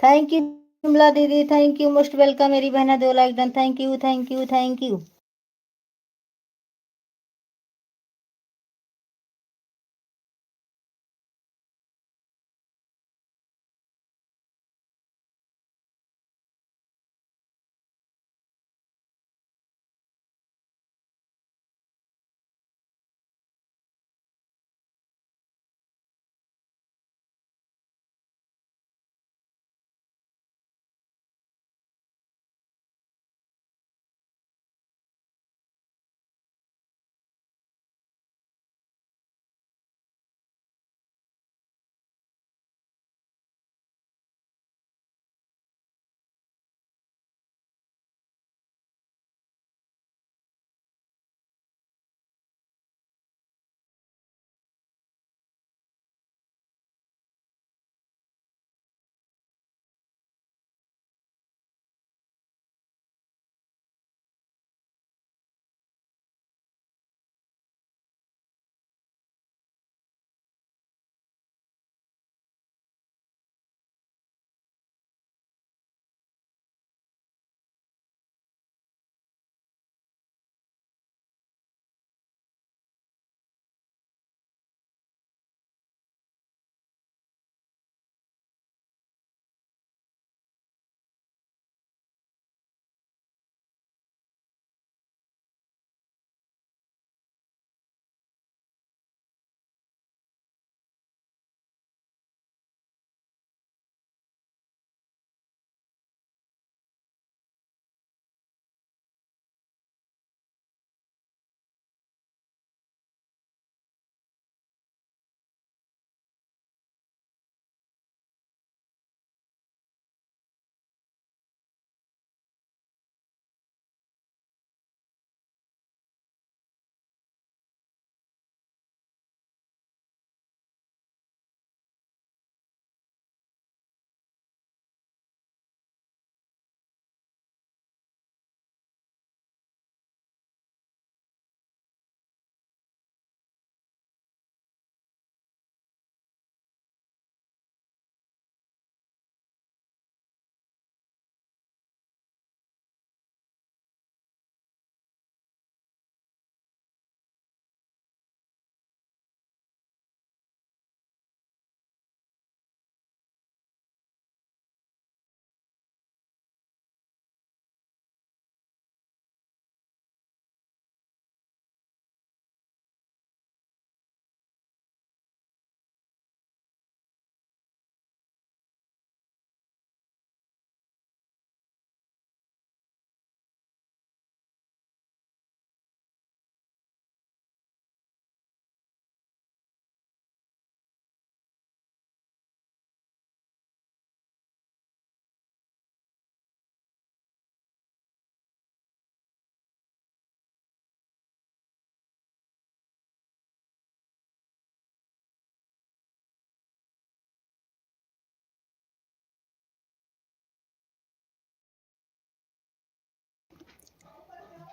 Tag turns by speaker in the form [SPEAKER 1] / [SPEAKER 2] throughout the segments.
[SPEAKER 1] Thank you Vimla दीदी, thank you, most welcome मेरी बहना, 2 like done, thank you, thank you, thank you.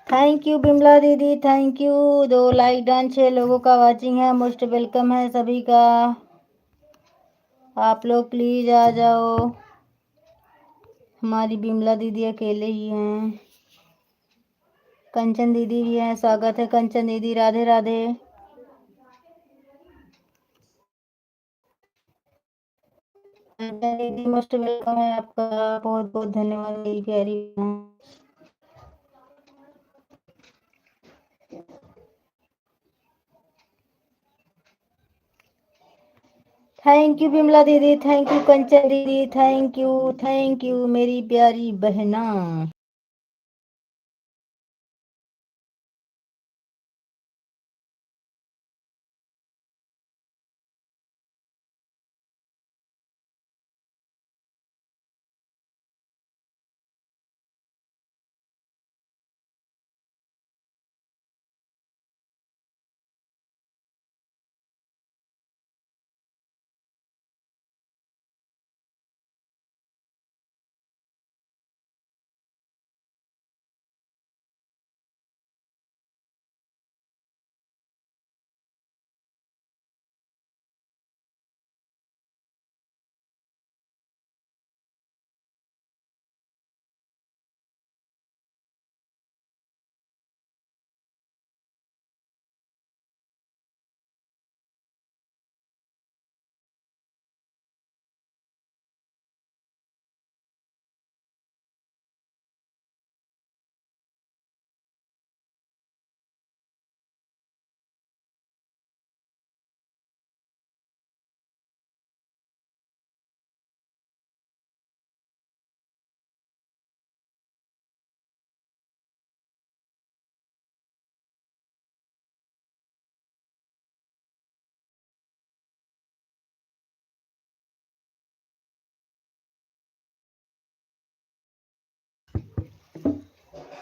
[SPEAKER 1] Thank you Bimla दीदी, thank you. 2 like done, 6 लोगों का watching है, मोस्ट वेलकम है सभी का। आप लोग प्लीज आ जाओ। हमारी बिमला दीदी अकेले ही हैं। कंचन दीदी भी हैं, स्वागत है कंचन दीदी, राधे राधे। कंचन दीदी मोस्ट वेलकम है आपका, बहुत बहुत धन्यवाद मेरी प्यारी बहन। थैंक यू बिमला दीदी, थैंक यू कंचन दीदी, थैंक यू मेरी प्यारी बहना।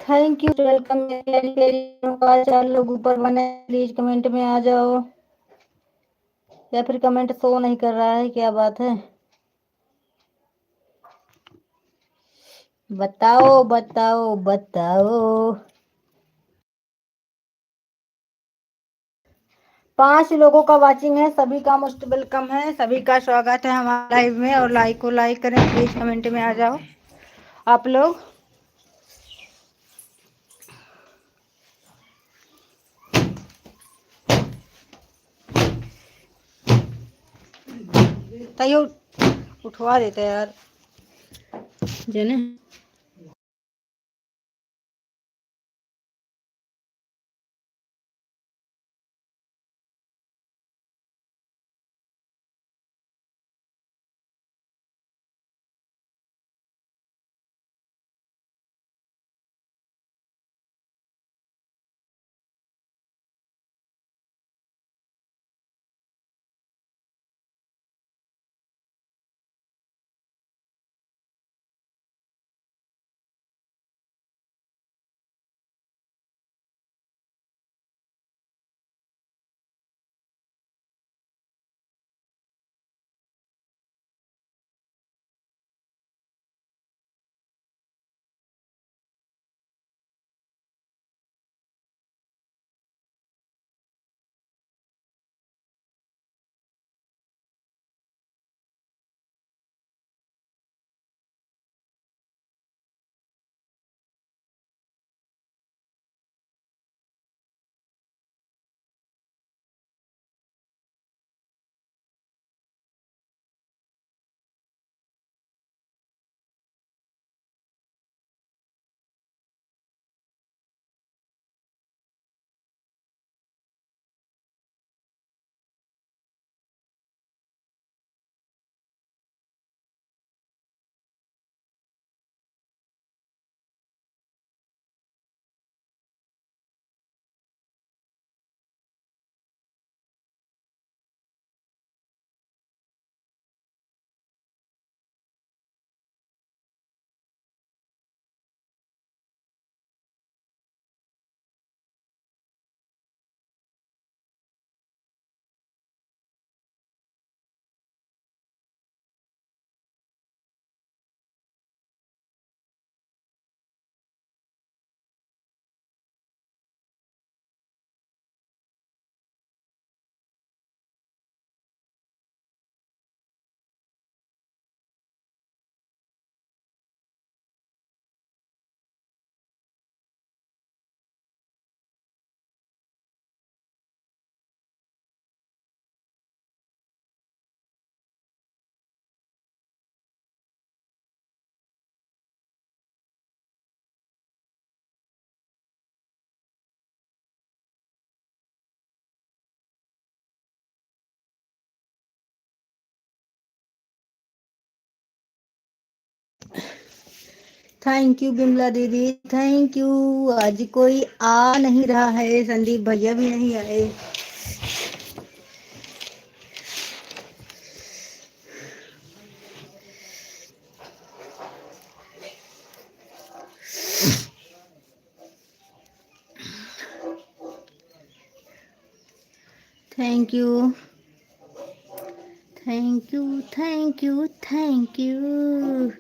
[SPEAKER 1] Thank you, welcome. प्यारी प्यारी 4 लोग ऊपर बने, प्लीज कमेंट में आ जाओ, या फिर कमेंट शो नहीं कर रहा है, क्या बात है? बताओ बताओ बताओ। 5 लोगों का वाचिंग है, सभी का मोस्ट वेलकम है, सभी का स्वागत है हमारे लाइव में। और लाइक को लाइक करें प्लीज, कमेंट में आ जाओ आप लोग। ताइयो उठवा देते यार जने। थैंक यू बिमला दीदी, थैंक यू। आज कोई आ नहीं रहा है, संदीप भैया भी नहीं आए। Thank you thank you thank you thank you.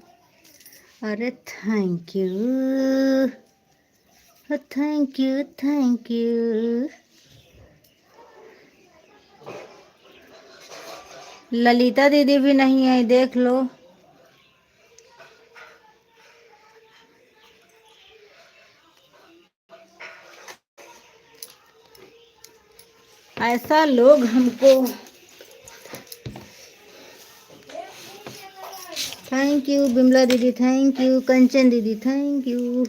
[SPEAKER 1] अरे thank you thank you thank you. Lalita दीदी भी नहीं आई, देख लो। ऐसा लोग हमको। थैंक यू बिमला दीदी, थैंक यू कंचन दीदी, थैंक यू।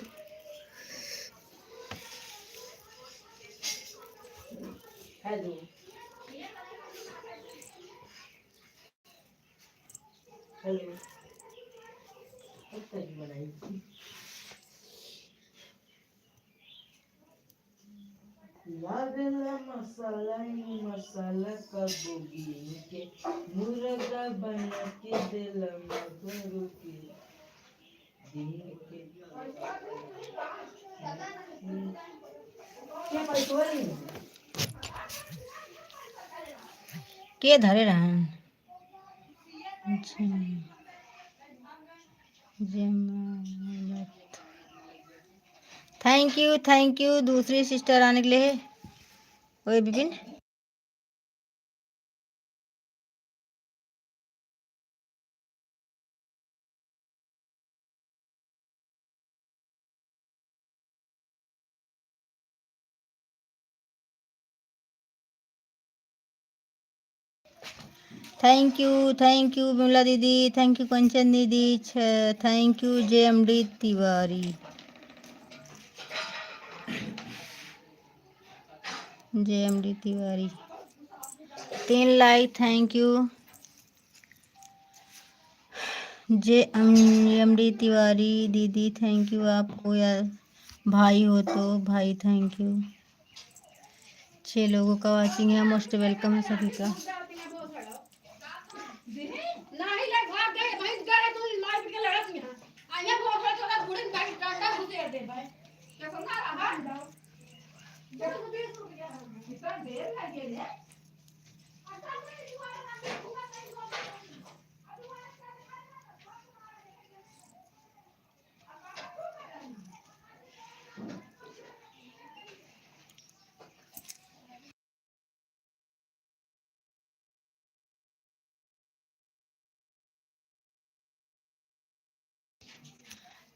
[SPEAKER 1] मसाला का बोगी के मुर्गा बना के दिल मगरू के दिन के के धरे रहन। अच्छा थैंक यू दूसरी सिस्टर आने के लिए। ओए बिपिन थैंक यू बिमला दीदी, थैंक यू कंचन दीदी, thank you JMD Tiwari, JMD Tiwari 3 like, thank you JMD Tiwari दीदी, थैंक यू आपको यार भाई हो तो भाई, थैंक यू। 6 लोगों का वाचिंग है, मोस्ट वेलकम है सभी का।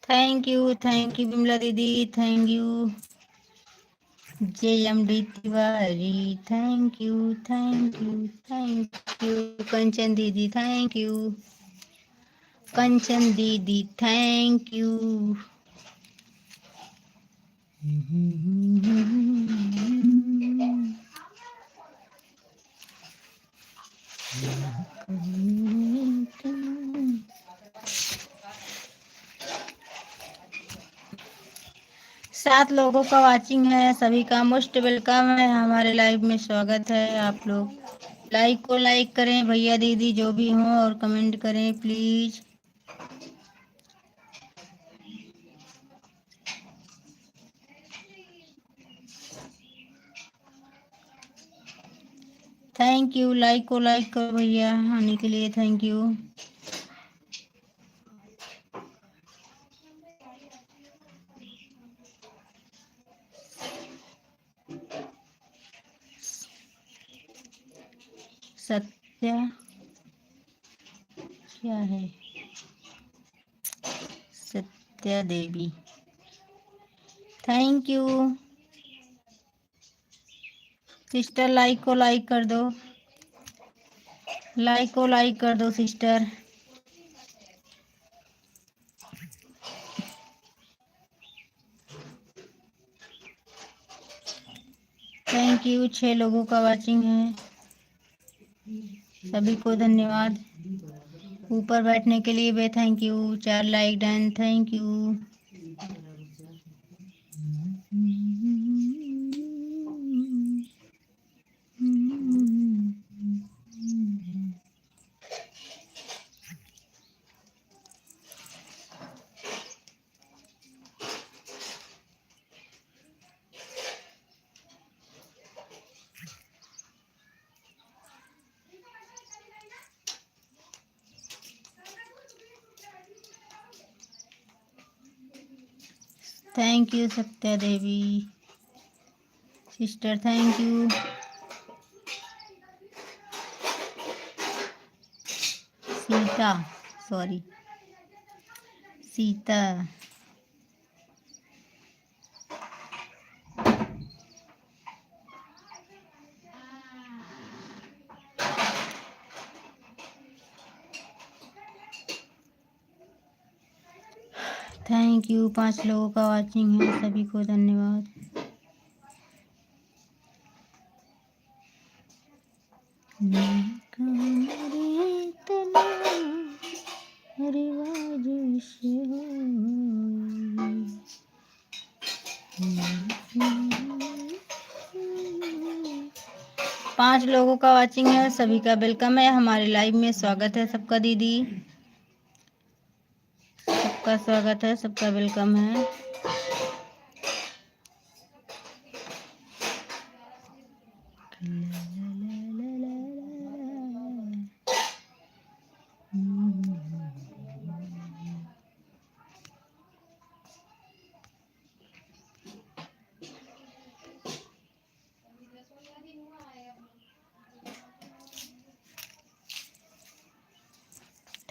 [SPEAKER 1] थैंक यू बिमला दीदी, thank you JMD Tiwari, thank you Kanchan दीदी, थैंक यू कंचन दीदी, थैंक यू। सात लोगों का वाचिंग है, सभी का मोस्ट वेलकम है, हमारे लाइव में स्वागत है। आप लोग लाइक को लाइक करें भैया दीदी जो भी हों, और कमेंट करें प्लीज। थैंक यू, लाइक को लाइक करो भैया आने के लिए, थैंक यू। सत्या क्या है, सत्या देवी, थैंक यू सिस्टर। लाइक को लाइक कर दो, लाइक को लाइक कर दो सिस्टर। थैंक यू, 6 लोगों का वाचिंग है, सभी को धन्यवाद। ऊपर बैठने के लिए भी thank you, 4 like done, thank you. Thank you Satya Devi sister, thank you. Sita, sorry Sita, thank you. 5 लोगों का वाचिंग है, सभी को धन्यवाद। पांच लोगों का वाचिंग है, सभी का वेलकम है, हमारे लाइव में स्वागत है सबका दीदी, सबका स्वागत है, सबका वेलकम है।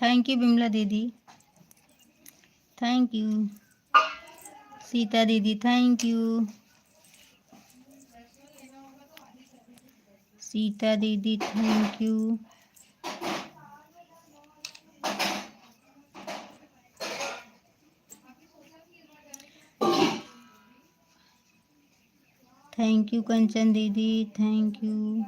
[SPEAKER 1] थैंक यू बिमला दीदी, थैंक यू। सीता दीदी थैंक यू। सीता दीदी thank you. Thank you Kanchan दीदी, थैंक यू।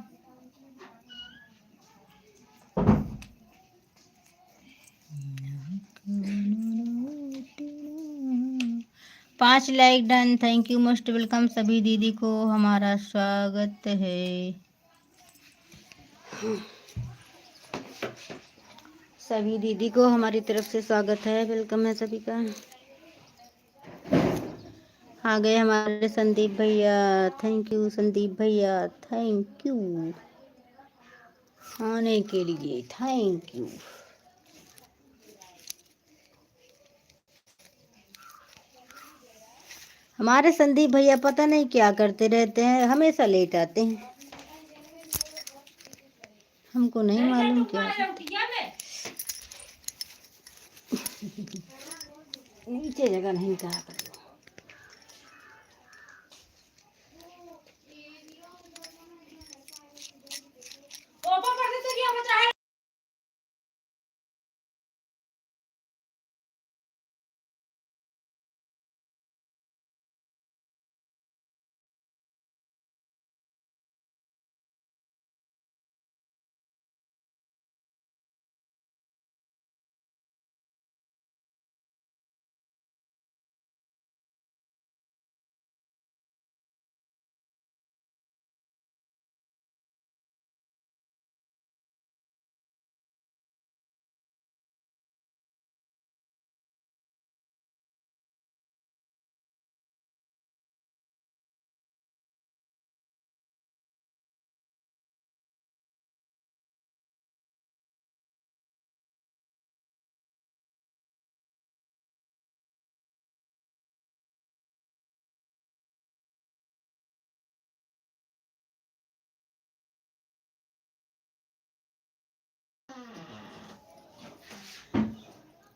[SPEAKER 1] पांच like done, thank you, most welcome सभी दीदी को, हमारा स्वागत है। सभी दीदी को हमारी तरफ से स्वागत है, वेलकम है सभी का। आ गए हमारे संदीप भैया, थैंक यू संदीप भैया, थैंक यू आने के लिए, थैंक यू। हमारे संदीप भैया पता नहीं क्या करते रहते हैं, हमेशा लेट आते हैं, हमको नहीं मालूम क्या। नीचे जगह नहीं कहा कर।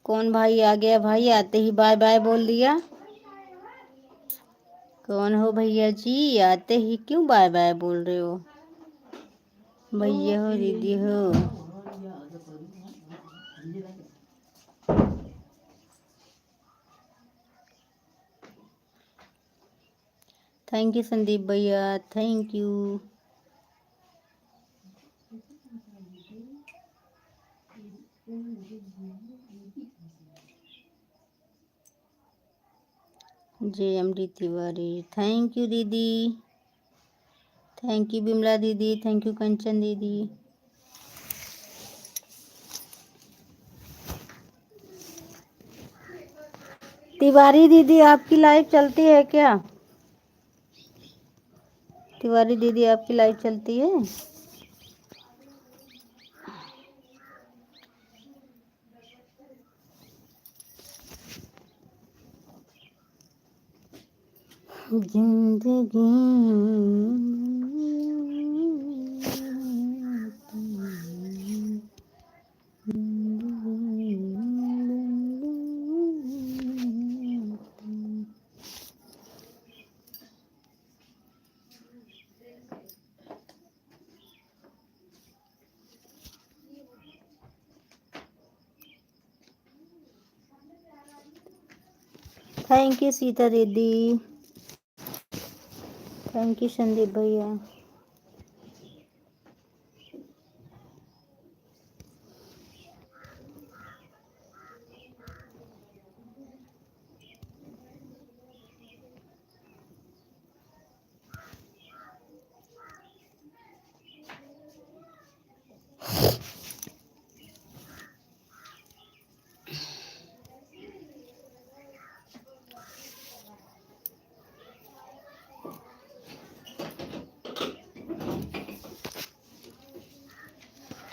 [SPEAKER 1] कौन भाई आ गया? भाई आते ही बाय बाय बोल दिया। कौन हो भैया जी? आते ही क्यों बाय बाय बोल रहे हो? भैया हो दीदी हो? थैंक यू संदीप भैया, thank you. JMD Tiwari, thank you दीदी, थैंक यू बिमला दीदी, थैंक यू कंचन दीदी। तिवारी दीदी आपकी लाइव चलती है क्या? तिवारी दीदी आपकी लाइव चलती है? जिंदगी थैंक यू सीता दीदी, थैंक यू संदीप भैया।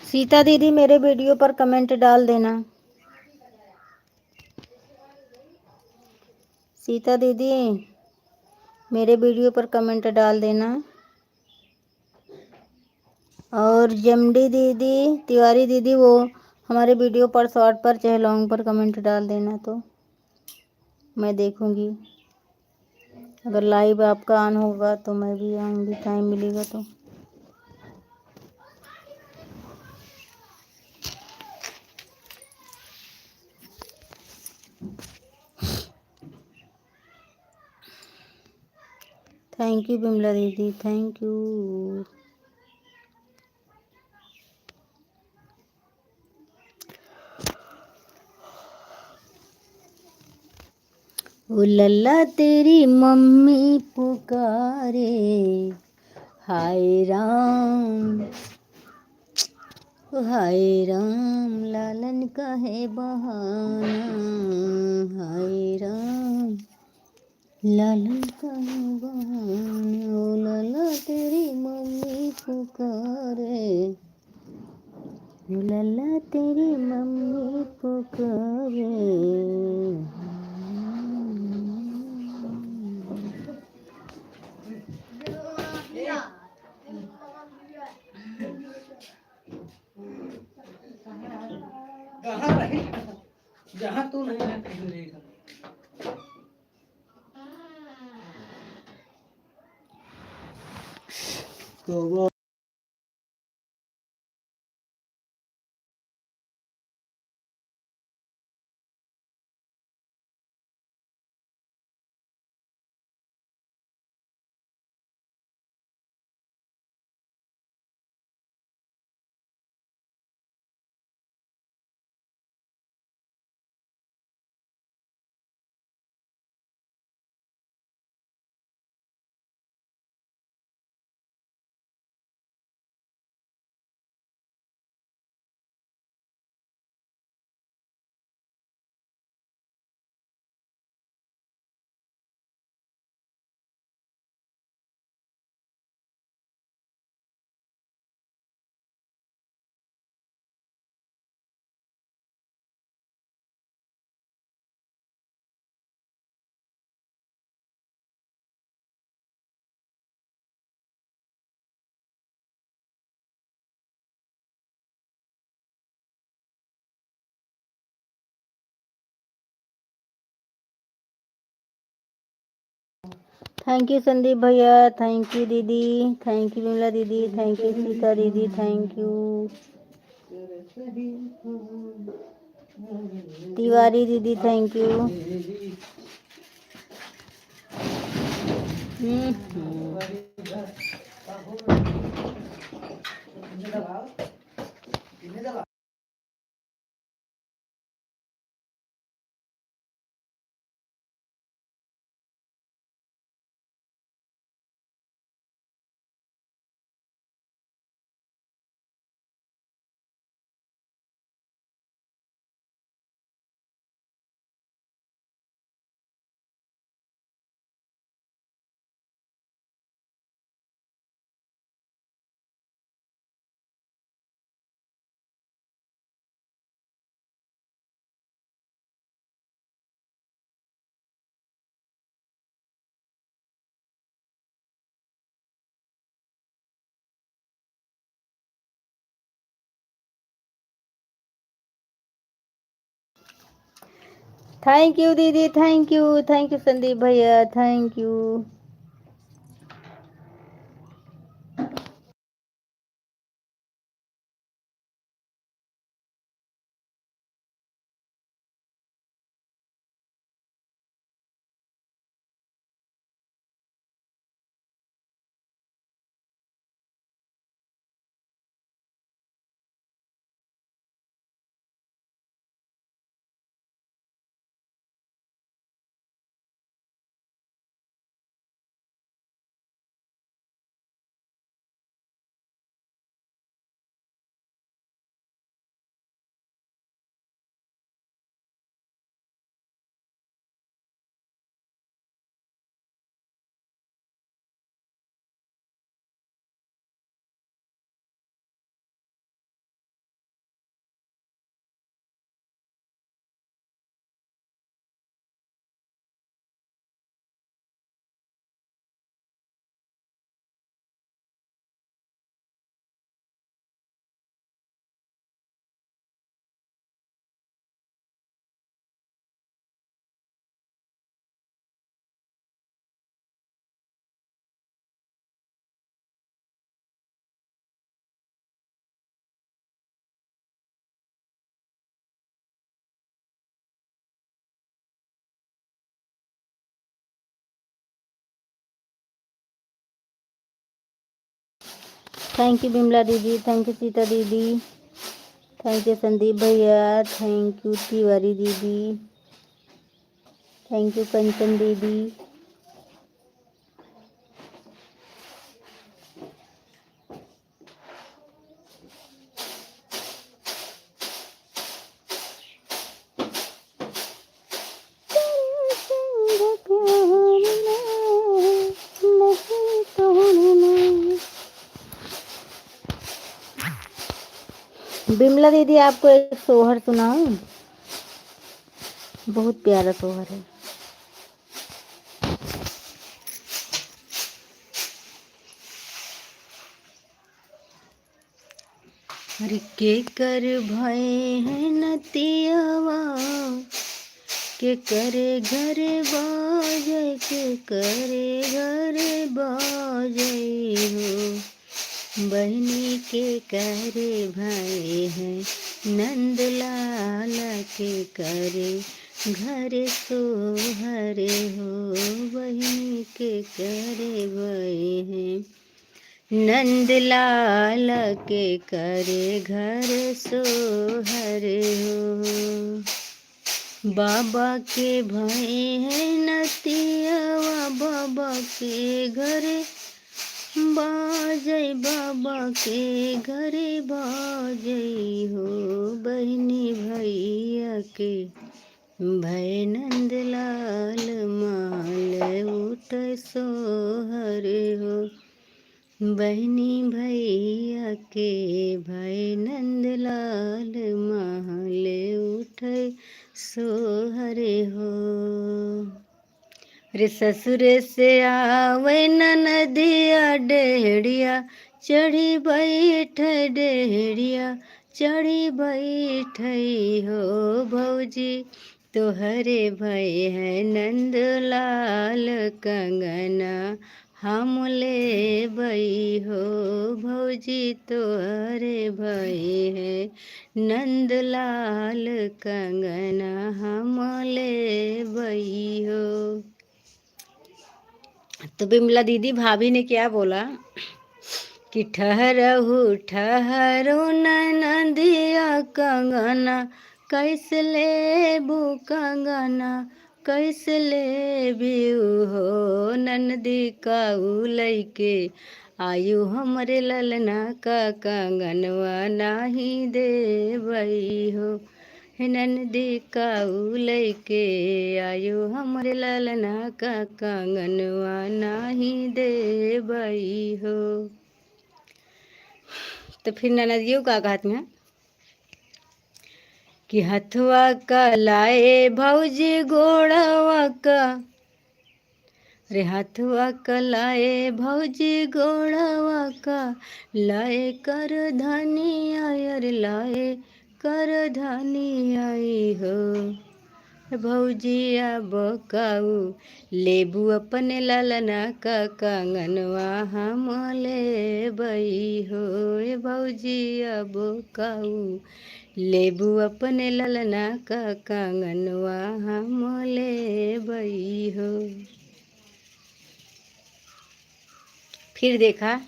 [SPEAKER 1] सीता दीदी मेरे वीडियो पर कमेंट डाल देना। सीता दीदी मेरे वीडियो पर कमेंट डाल देना। और जमडी दीदी, तिवारी दीदी वो हमारे वीडियो पर शॉर्ट पर चाहे लॉन्ग पर कमेंट डाल देना, तो मैं देखूंगी। अगर लाइव आपका ऑन होगा तो मैं भी आऊँगी, टाइम मिलेगा तो। थैंक यू बिमला दीदी, थैंक यू। ओ लल्ला तेरी मम्मी पुकारे, हाय राम, हाय राम, लालन का है बहाना, हाय राम, लालन का है बहाना। ओ लल्ला तेरी मम्मी पुकारे, ओ लल्ला तेरी मम्मी पुकारे। जहाँ तू नहीं है कहीं रहेगा। तो वो थैंक यू संदीप भैया, थैंक यू दीदी, थैंक यू विमला दीदी, थैंक यू सीता दीदी, थैंक यू तिवारी दीदी, थैंक यू। थैंक यू दीदी, थैंक यू संदीप भैया, thank you. Thank you Bimla दीदी, थैंक यू सीता दीदी, थैंक यू संदीप भैया, थैंक यू तिवारी दीदी, थैंक यू कंचन दीदी। बिमला दीदी आपको एक सोहर सुनाऊं, बहुत प्यारा सोहर है। अरे के कर भय है नतियावा, के करे घरे बाजे, के करे घरे बाजे हो। बहनी के करे भाई है नंदलाल, के करे घरे सोहरे हो। बहनी के करे भाई है नंदलाल, के करे घर सोहरे हो। बाबा के भाई है नतियावा, बाबा के घरे बाजई, बाबा के घरे बाजई हो। बहनी भैया के भय नंदलाल, माल उठ सोहर हो। बहनी भैया के भय नंदलाल, महल उठ सोहरे हो। रे ससुरे से आवे ननदिया, डेहड़िया चढ़ी बैठ, डेहड़िया चढ़ी बैठ हो। भौजी तोहरे भय है नंदलाल, कंगना हम ले बई हो। भौजी तोहरे भय है नंदलाल, कंगना हम ले बई हो। तो बिमला दीदी भाभी ने क्या बोला कि ठहरहु ठहरो ननदिया, कंगना कैसे लेबू, कंगना कैसे लेबू हो। ननदी काऊ लैके आयु हमरे ललना का, कंगनवा नाही देबई हो। ननदी काऊ लैके आयु हमरे ललना का, कंगनवा नाही देबई हो। तो फिर ननदियों का कहत में कि हथवा का लाए भौजी गोड़वा का, रे हथवा का लाए भौजी गोड़वा का, लाए कर धनी आयर, लाए कर धनी आई हो। भौजी अब काऊ लेबू अपने ललना का, कंगनवा हम ले बई हो। भौजी अब काऊ लेबू अपने ललना का, कंगनवा हम ले बई हो। फिर देखा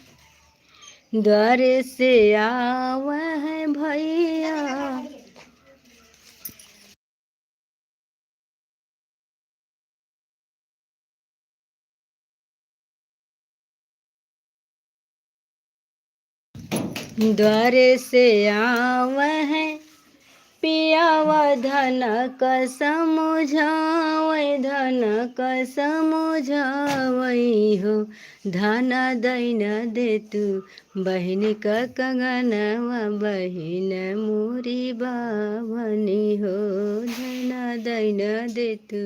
[SPEAKER 1] द्वार से आवा है भैया, द्वार से आवा है पियावा, धन का समझावै, धन का समझावई हो। धन दैन दे तू बहन का, कंगनवा बहन मोरी बाभनी हो। धन दैन दे तू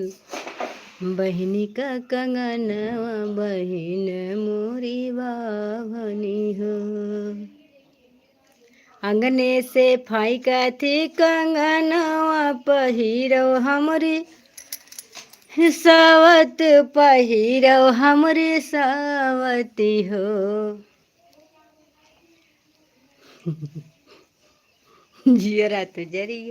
[SPEAKER 1] बहनी का, कंगनवा बहन मोरी बाभनी हो। अंगने से फाइका थी कंगनवा, पहिरो हमरी सावत, पहिरो हमरी सावती हो। जियरा तो जरी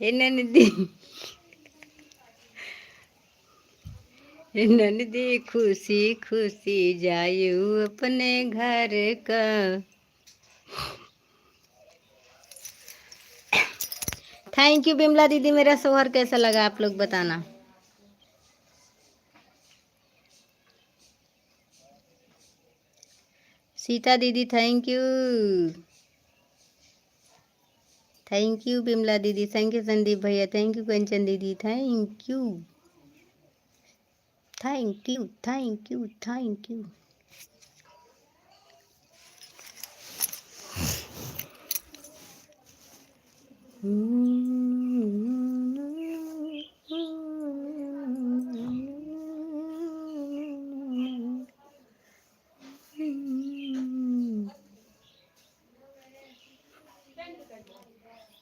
[SPEAKER 1] हे ननदी, ननदी खुशी खुशी जायू अपने घर का। थैंक यू बिमला दीदी। मेरा सोहर कैसा लगा आप लोग बताना। सीता दीदी thank you. Thank you Bimla दीदी। थैंक यू संदीप भैया। थैंक यू कंचन दीदी। Thank you thank you thank you thank you.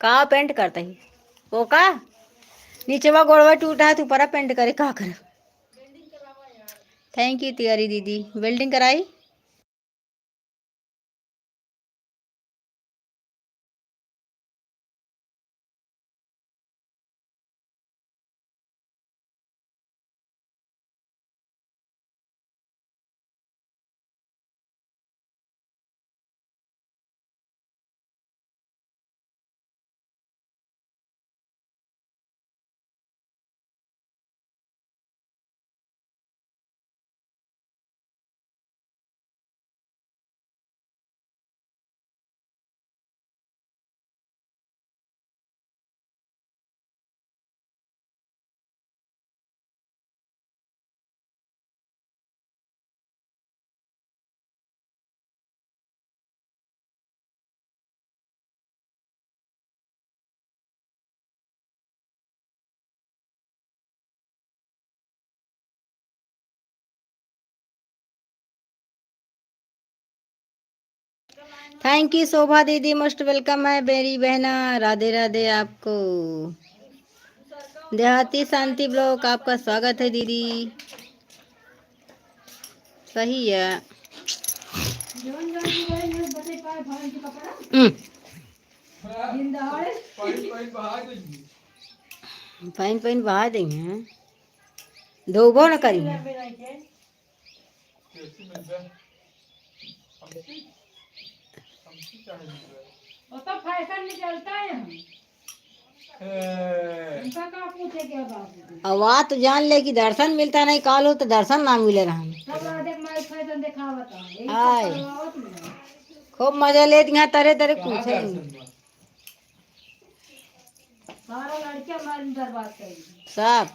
[SPEAKER 1] का पेंट करता ही वो का नीचे वा गोड़वा टूटा है तो ऊपर पेंट करे का कर। थैंक यू तिवारी दीदी। वेल्डिंग कराई। थैंक यू शोभा दीदी। मोस्ट वेलकम है मेरी बहना। राधे राधे आपको। देहाती शांति ब्लॉक आपका स्वागत है दीदी। सही है। पाइन पाइन बहा देंगे। धोबो न करी। तो फैशन निकलता है। आवाज तो जान ले कि दर्शन मिलता नहीं काल हो तो दर्शन ना मिले रहा। खूब मजा ले यहाँ तरह तरह पूछे सब।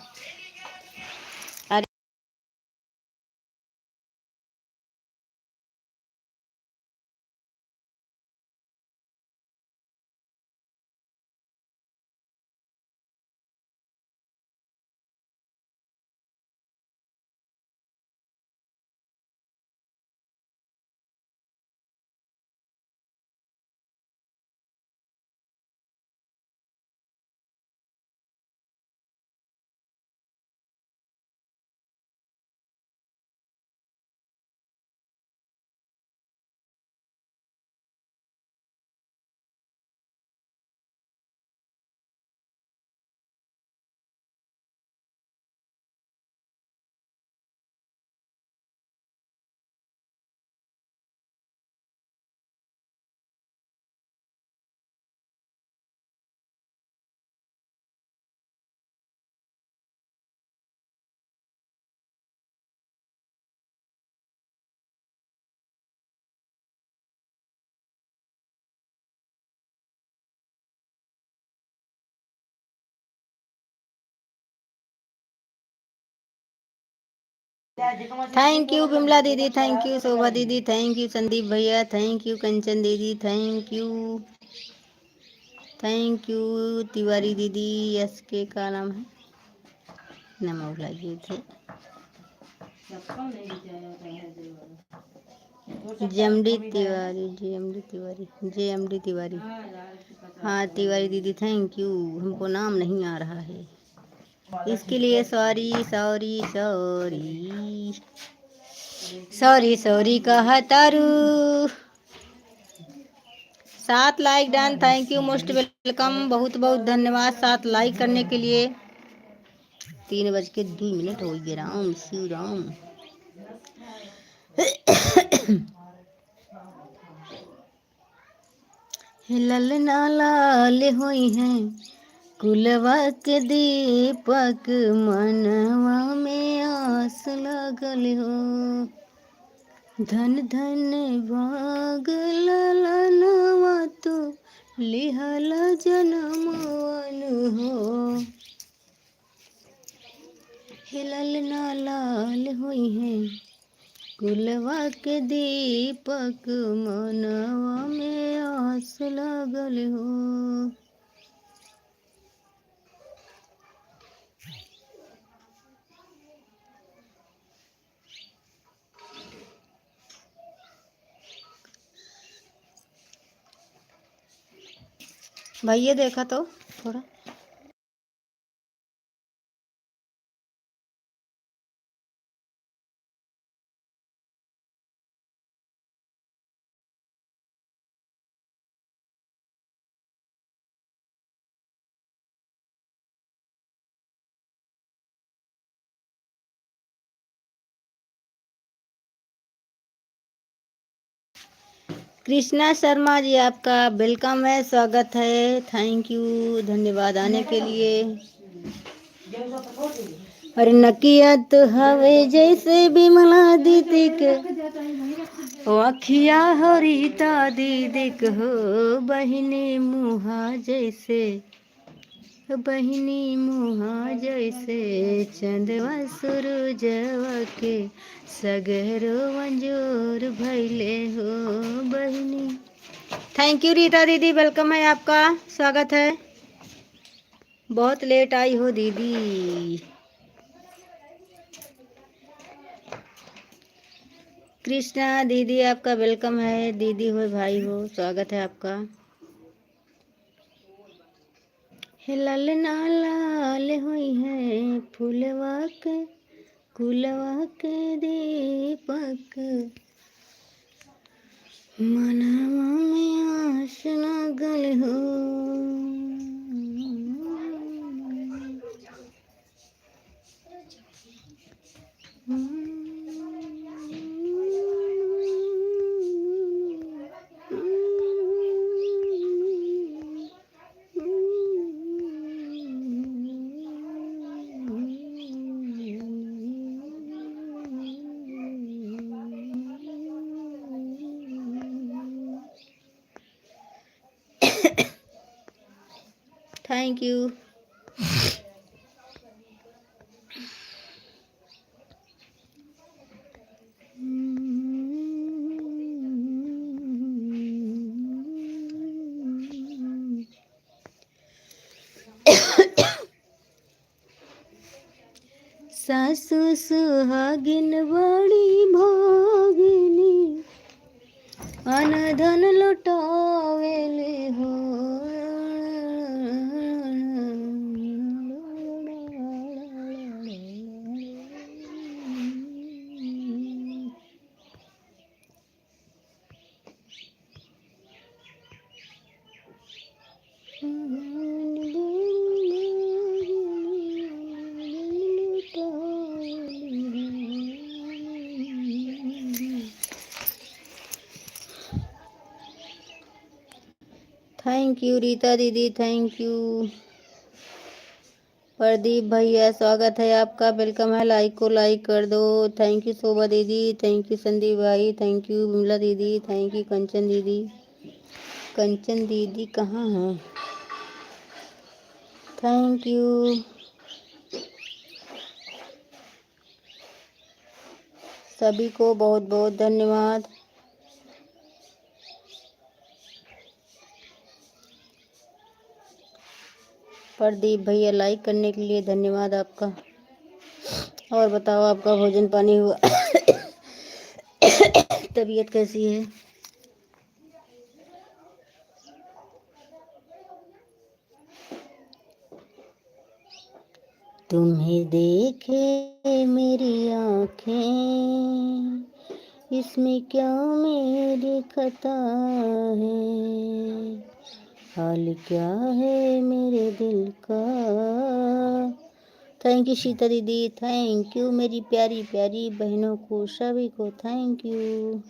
[SPEAKER 1] थैंक यू बिमला दीदी। थैंक यू शोभा दीदी। थैंक यू संदीप भैया। थैंक यू कंचन दीदी। थैंक यू तिवारी दीदी। यस के का नाम है नमक लगे थे। जेएमडी तिवारी। जेएमडी तिवारी। हाँ तिवारी दीदी थैंक यू। हमको नाम नहीं आ रहा है इसके लिए sorry sorry sorry sorry sorry कहा तारू। 7 like done. Thank you most welcome. बहुत बहुत धन्यवाद 7 लाइक करने के लिए। 3:02 हो गए। राम शिव राम। ललना लाल होई है कुलवा के दीपक, मनवा में आस लगल हो। धन धन भाग ललनवा तो लिहल जनमवन हो। ललना लाल होई है कुलवा के दीपक, मनवा में आस लगल हो। भैया देखा तो थोड़ा। कृष्णा शर्मा जी आपका वेलकम है, स्वागत है। थैंक यू, धन्यवाद आने के लिए। अरे नकियत हवे जैसे बिमला दीदी के, अखिया हो रीता दीदी के हो। बहिनी मुहा जैसे, बहिनी मुहा जैसे, चंदवा सूरजवा के सगरो मंजूर भैले हो बहिनी। थैंक यू रीता दीदी, वेलकम है आपका, स्वागत है। बहुत लेट आई हो दीदी। कृष्णा दीदी आपका वेलकम है, दीदी हो भाई हो, स्वागत है आपका। ललना लाल हुई है फूलवा के कुलवा के दीपक, मनवा में आस लगल हो। Thank you. सासु सुहागिन बड़ी भोगिनी, अनधन लुटावेले हो। थैंक यू रीता दीदी, थैंक यू। प्रदीप भैया स्वागत है आपका, वेलकम है। लाइक को लाइक कर दो। थैंक यू शोभा दीदी, थैंक यू संदीप भाई, थैंक यू विमला दीदी, थैंक यू कंचन दीदी। कंचन दीदी कहाँ हैं? Thank you. सभी को बहुत बहुत धन्यवाद। प्रदीप भैया लाइक करने के लिए धन्यवाद आपका। और बताओ आपका भोजन पानी हुआ? तबीयत कैसी है? तुम्हें देखे मेरी आँखें, इसमें क्या मेरी खता है। हाल क्या है मेरे दिल का, थैंक यू सीता दीदी, थैंक यू मेरी प्यारी प्यारी बहनों को, सभी को थैंक यू।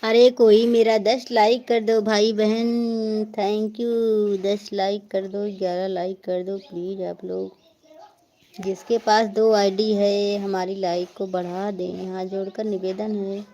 [SPEAKER 1] अरे कोई मेरा 10 लाइक कर दो भाई बहन, थैंक यू। 10 लाइक कर दो, 11 लाइक कर दो प्लीज़ आप लोग। जिसके पास 2 आईडी है हमारी लाइक को बढ़ा दें, हाथ जोड़कर निवेदन है।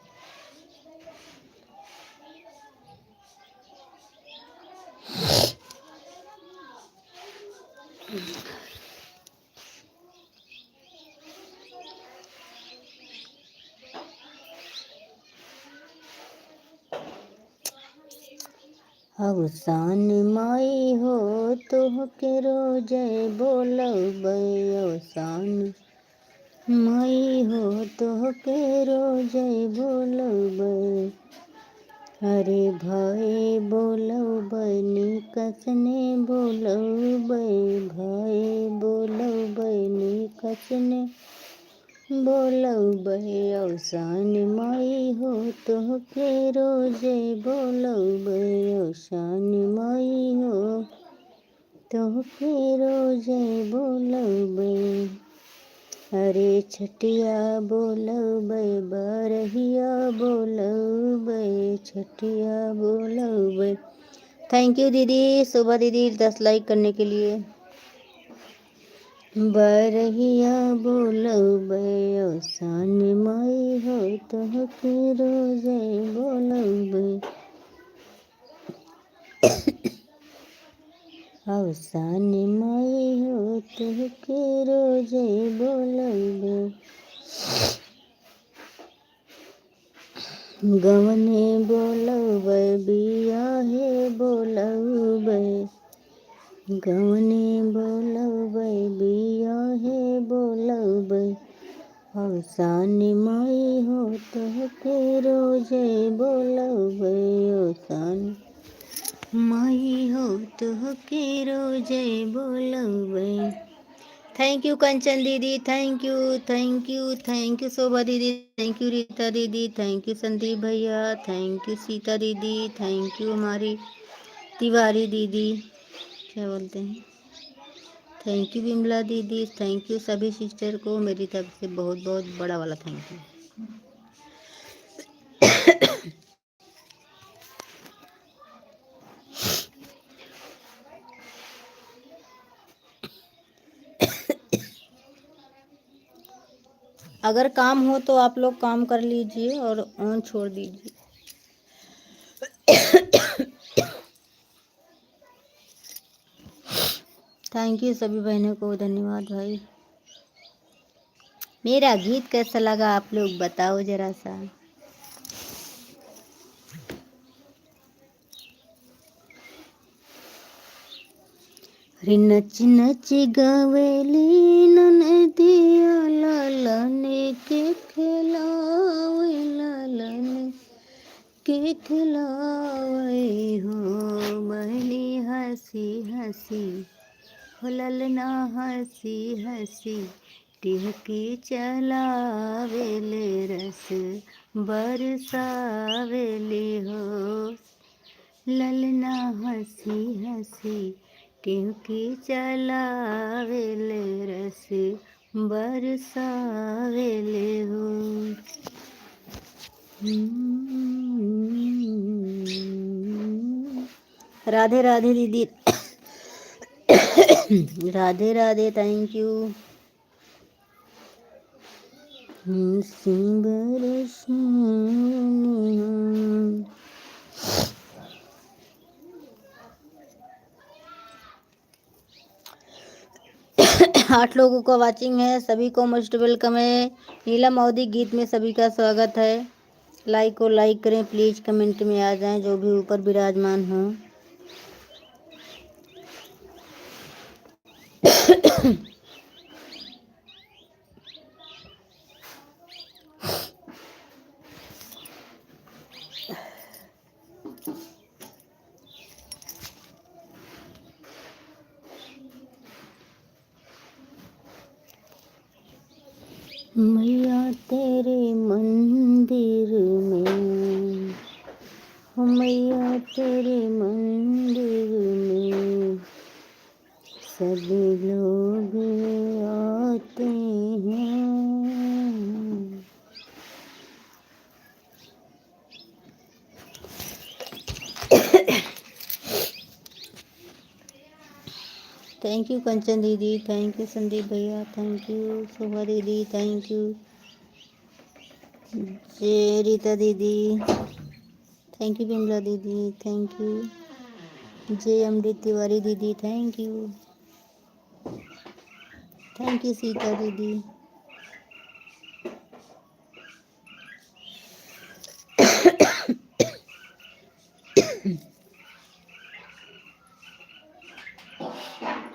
[SPEAKER 1] अवसान माई हो तो केरो जय बोलो अवसान माई हो तो केरो जय बोलो। अरे भाई बोलो बनी कसने बोलो भाई बोलो बनी कसने बोलो अवसान माई हो तो केरो जय बोलो अवसान माई हो तो केरो जय बोलो। अरे छटिया बोलो बारहिया बोलो छटिया बोलो। थैंक यू दीदी, शोभा दीदी 10 लाइक करने के लिए। बरहिया बोलो अवसान माई हो तो केरो जय बोलो अवसान माई हो तो केरो जय बोलो। गवने बोलो बिया है बोलो गवने बोलो बिया है बोलो अवसान माई हो तो केरो जय बोलो अवसान माई हो तो केरो जय बोलो। थैंक यू कंचन दीदी, thank you thank you thank you Shobha दीदी, थैंक यू रीता दीदी, थैंक यू संदीप भैया, थैंक यू सीता दीदी, थैंक यू हमारी तिवारी दीदी, क्या बोलते हैं, थैंक यू विमला दीदी, थैंक यू सभी सिस्टर को मेरी तरफ से बहुत बहुत बड़ा वाला थैंक यू। अगर काम हो तो आप लोग काम कर लीजिए और ऑन छोड़ दीजिए। थैंक यू सभी बहनों को, धन्यवाद भाई। मेरा गीत कैसा लगा आप लोग बताओ जरा सा। अरे नच नच गवेली ननदिया लालन के खिलावे लालन के खिलावे हो महली हंसी हंसी हो ललना हंसी हंसी टिहकी चलावेले रस बरसावेली हो ललना हंसी हंसी टिहकी चलावेले रस बरसावेले हो। राधे राधे दीदी, Radhe Radhe, thank you. Singer 8 लोगों को वाचिंग है, सभी को मोस्ट वेलकम है। नीलम मोदी गीत में सभी का स्वागत है। लाइक को लाइक करें प्लीज़, कमेंट में आ जाएं जो भी ऊपर विराजमान हो। मैया तेरे मंदिर में, मैया तेरे मंदिर में सभी लोग आते हैं। थैंक यू कंचन दीदी, थैंक यू संदीप भैया, थैंक यू शोभा दीदी, थैंक यू जय रीता दीदी, थैंक यू बिमला दीदी, थैंक यू जय अमृत तिवारी दीदी, थैंक यू सीता दीदी।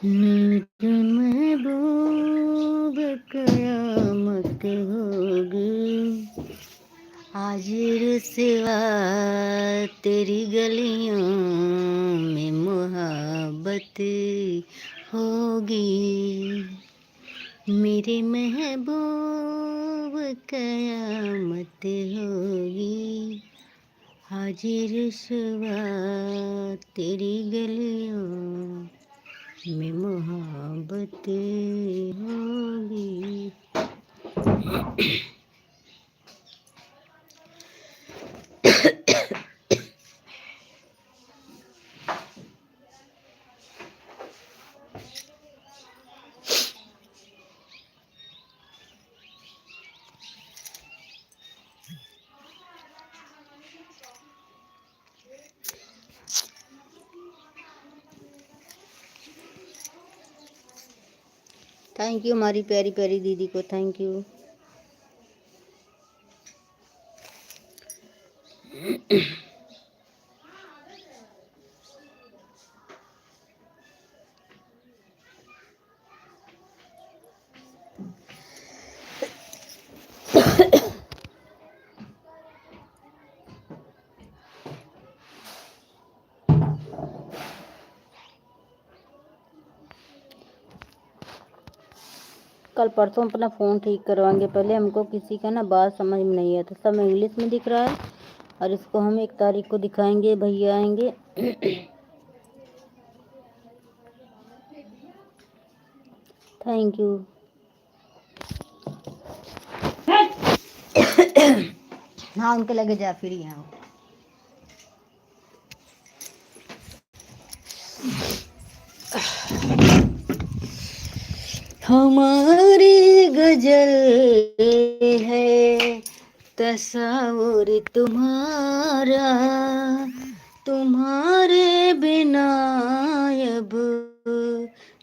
[SPEAKER 1] मेरे महबूब कयामत होगी, हाजिर सिवा तेरी गलियों में मोहब्बत होगी। मेरे महबूब कयामत होगी, हाजिर सिवा तेरी गलियों में मोहब्बत होगी। थैंक यू हमारी प्यारी प्यारी दीदी को, थैंक यू। कल परसों अपना फ़ोन ठीक करवाएंगे। पहले हमको किसी का ना बात समझ में नहीं आता, सब इंग्लिश में दिख रहा है और इसको हम 1 तारीख को दिखाएंगे, भैया आएंगे। Thank you. हाँ उनके लगे जा फिर यहाँ। हमारी गजल है तस्वीर तुम्हारा, तुम्हारे बिना अब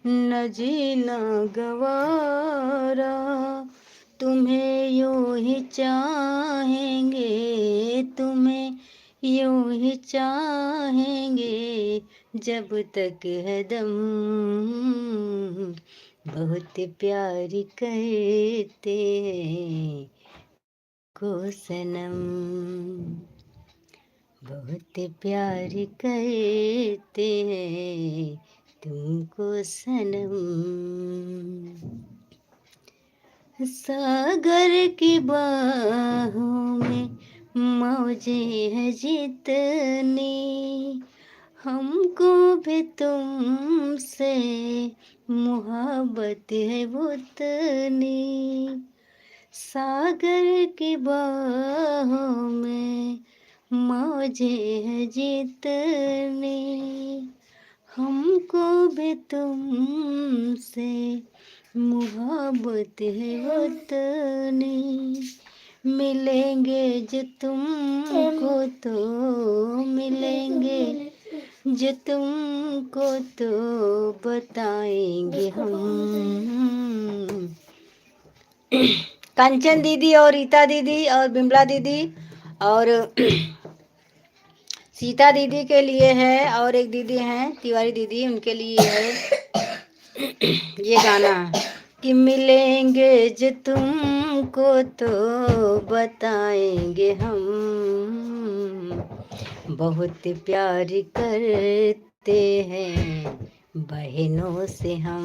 [SPEAKER 1] न जीना गवारा, तुम्हें यूं ही चाहेंगे, तुम्हें यूं ही चाहेंगे जब तक है दम, बहुत प्यार करते हैं को सनम, बहुत प्यार करते हैं तुमको सनम। सागर की बाहों में मौजें है जितनी, हमको भी तुमसे मोहब्बत है उतनी। सागर की बाहों में मौजें है जितनी, हमको भी तुमसे मोहब्बत है उतनी। मिलेंगे जो तुमको तो मिलेंगे जो तुमको तो बताएंगे हम। कंचन दीदी और रीता दीदी और बिमला दीदी और सीता दीदी के लिए है, और एक दीदी हैं तिवारी दीदी, उनके लिए है ये गाना कि मिलेंगे जो तुमको तो बताएंगे हम, बहुत प्यार करते हैं बहनों से हम।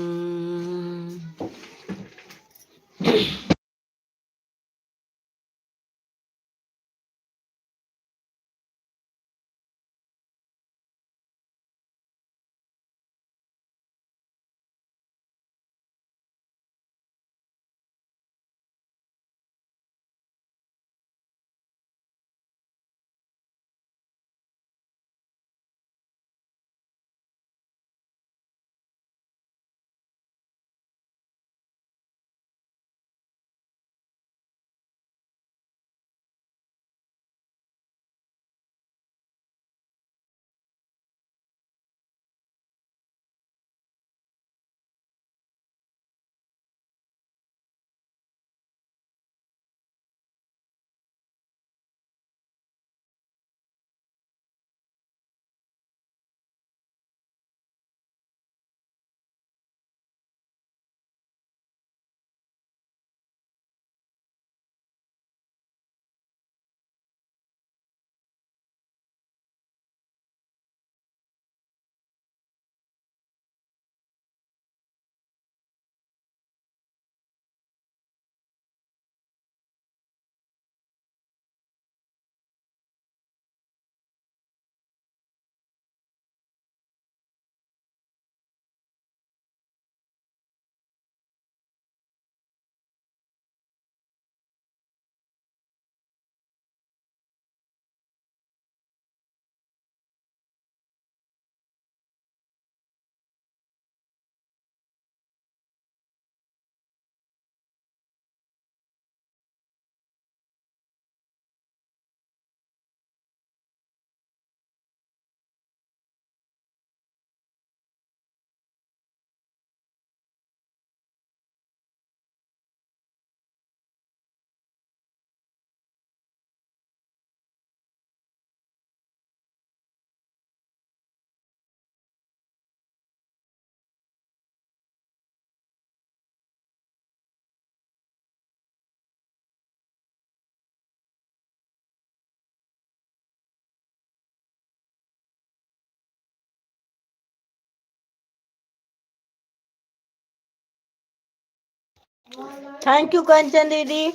[SPEAKER 1] थैंक यू कंचन दीदी,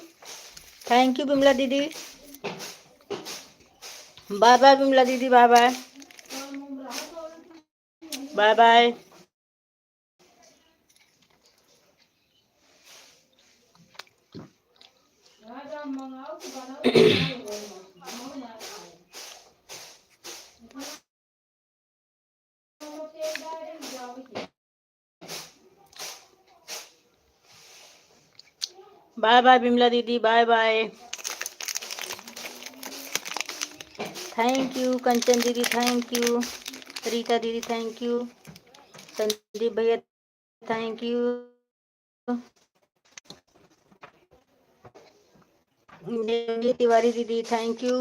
[SPEAKER 1] थैंक यू बिमला दीदी, बाय बाय बिमला दीदी, bye bye, bye bye. Bye bye Bimla दीदी, bye bye. Thank you Kanchan दीदी, थैंक यू रीता दीदी, थैंक यू संदीप भैया, थैंक यू तिवारी दीदी, थैंक यू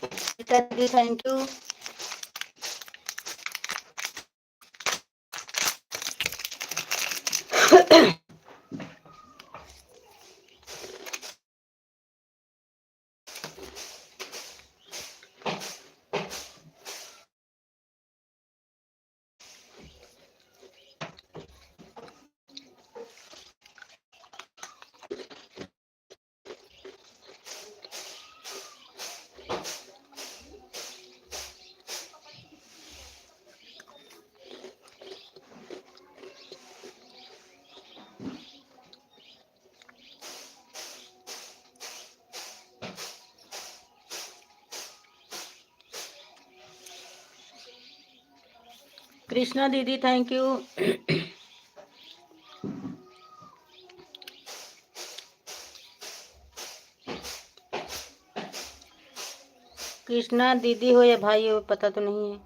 [SPEAKER 1] रीता दीदी, थैंक यू। कृष्णा दीदी, थैंक यू कृष्णा दीदी हो या भाई हो पता तो नहीं है।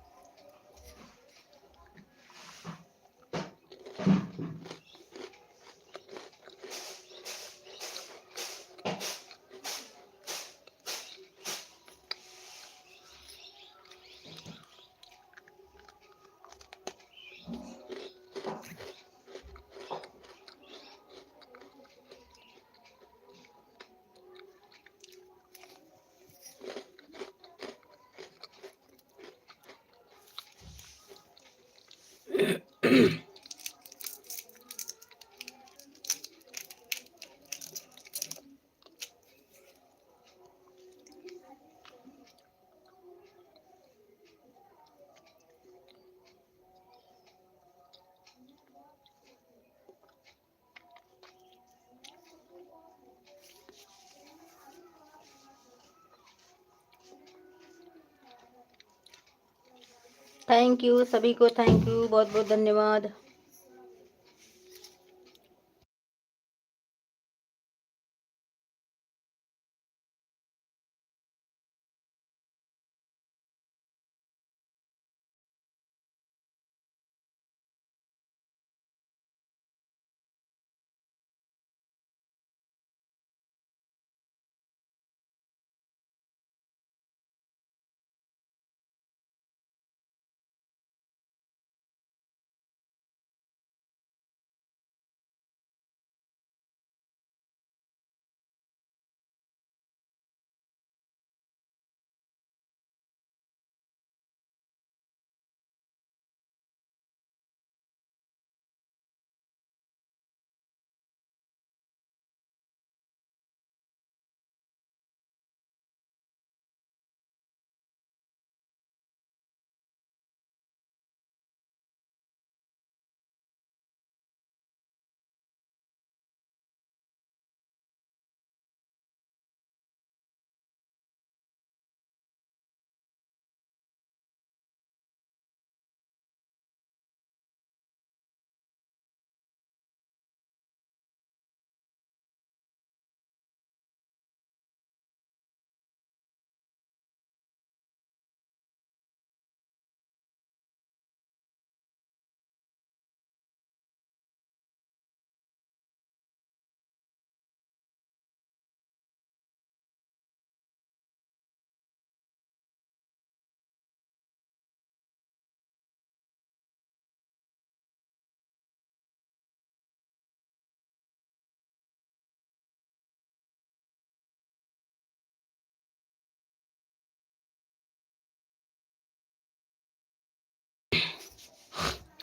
[SPEAKER 1] थैंक यू सभी को, थैंक यू, बहुत बहुत धन्यवाद।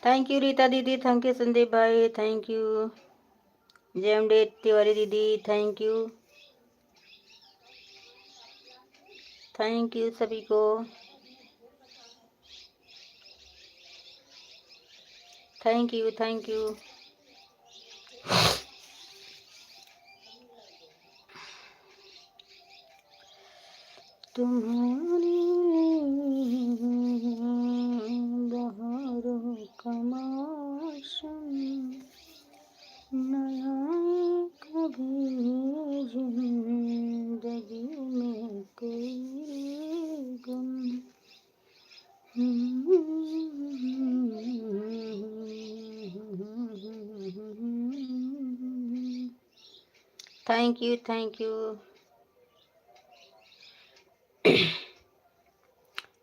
[SPEAKER 1] थैंक यू रीता दीदी, थैंक यू संदीप भाई, thank you. JM day Tiwari दीदी, थैंक यू सभी को। थैंक यू तुम्हारी बहारों का मौसम नया कभी जिंदगी में कोई गम। थैंक यू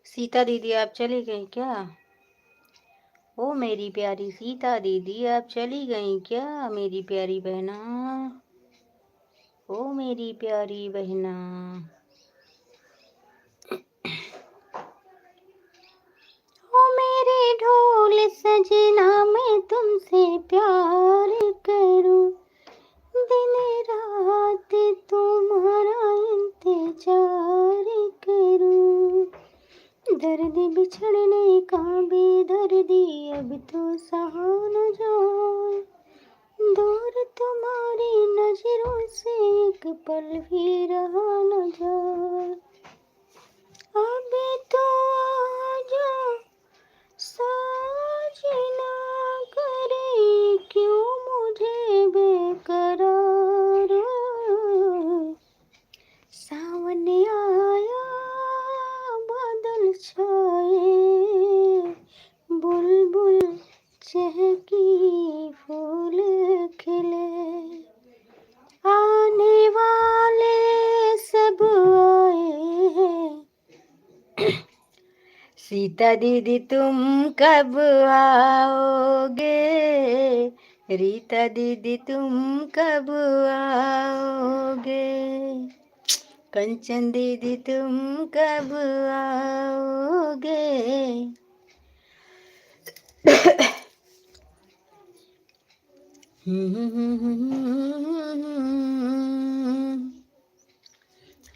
[SPEAKER 1] सीता दीदी, आप चली गई क्या? ओ मेरी प्यारी सीता दीदी, आप चली गई क्या मेरी प्यारी बहना? ओ मेरी प्यारी बहना। ओ मेरे ढोल सजना, मैं तुमसे प्यार करूं, दिन रात तुम्हारा इंतजार करूं। दर्द बिछड़ने का बेदर्दी अब तो सहा न जाए, दूर तुम्हारी नजरों से एक पल भी रहा न जाए। अभी तो आजा साजना, करे क्यों मुझे बेकरार। सावन आया बादल छाए, बुलबुल चहकी फूल खिले, आने वाले सब आए हैं। सीता दीदी तुम कब आओगे, रीता दीदी तुम कब आओगे, कंचन दीदी तुम कब आओगे।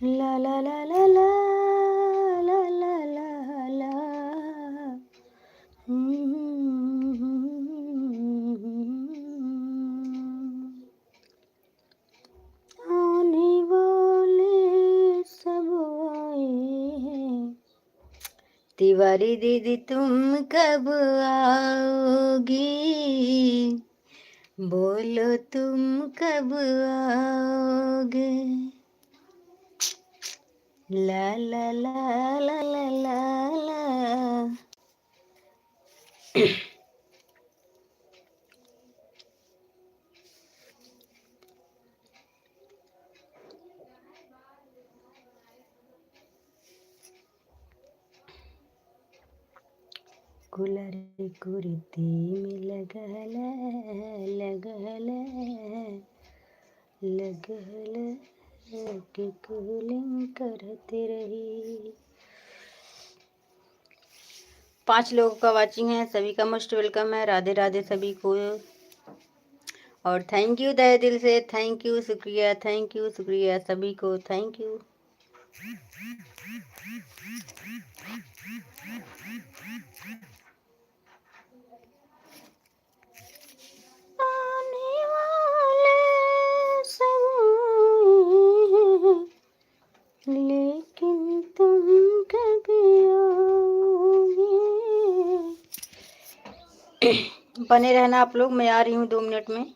[SPEAKER 1] ला ला ला ला ला ला ला ला ला। आने वाले सब आए हैं। तिवारी दीदी तुम कब आओगी, बोलो तुम कब आओगे। ला ला ला ला ला ला ला। कुलरी कुर्ती में लगहला के कूलिंग करते रही। 5 लोगों का वाचिंग है, सभी का मोस्ट वेलकम है। राधे राधे सभी को, और थैंक यू तहे दिल से, थैंक यू शुक्रिया सभी को, थैंक यू। आने वाले सब लेकिन तुम कब आओगे। बने रहना आप लोग, मैं आ रही हूँ 2 मिनट में।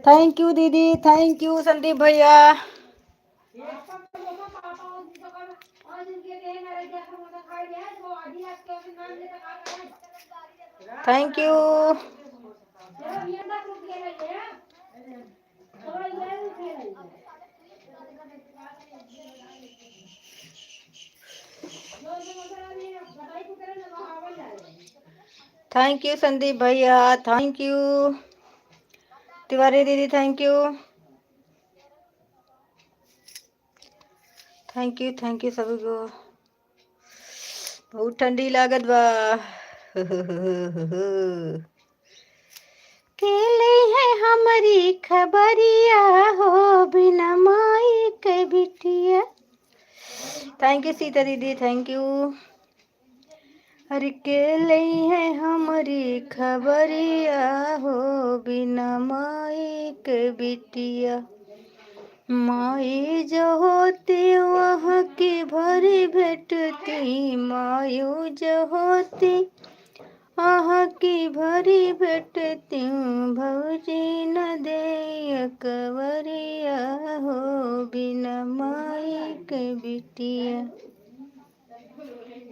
[SPEAKER 1] थैंक यू दीदी, थैंक यू संदीप भैया। Thank you. Thank you Sandeep भैया, थैंक यू तिवारी दीदी, thank you thank you thank you सभी को। बहुत ठंडी लागत बा। केले है हमारी खबरिया हो बिना माई के बिटिया। थैंक यू सीता दीदी, थैंक यू। अरे केले है हमारी खबरिया हो बिना माई के बिटिया। माई जो होती वहाँ की भरी भेटती, मायू जो होती वहाँ की भरी भेटती। भौजी न दे कवरिया हो बिना माई के बिटिया।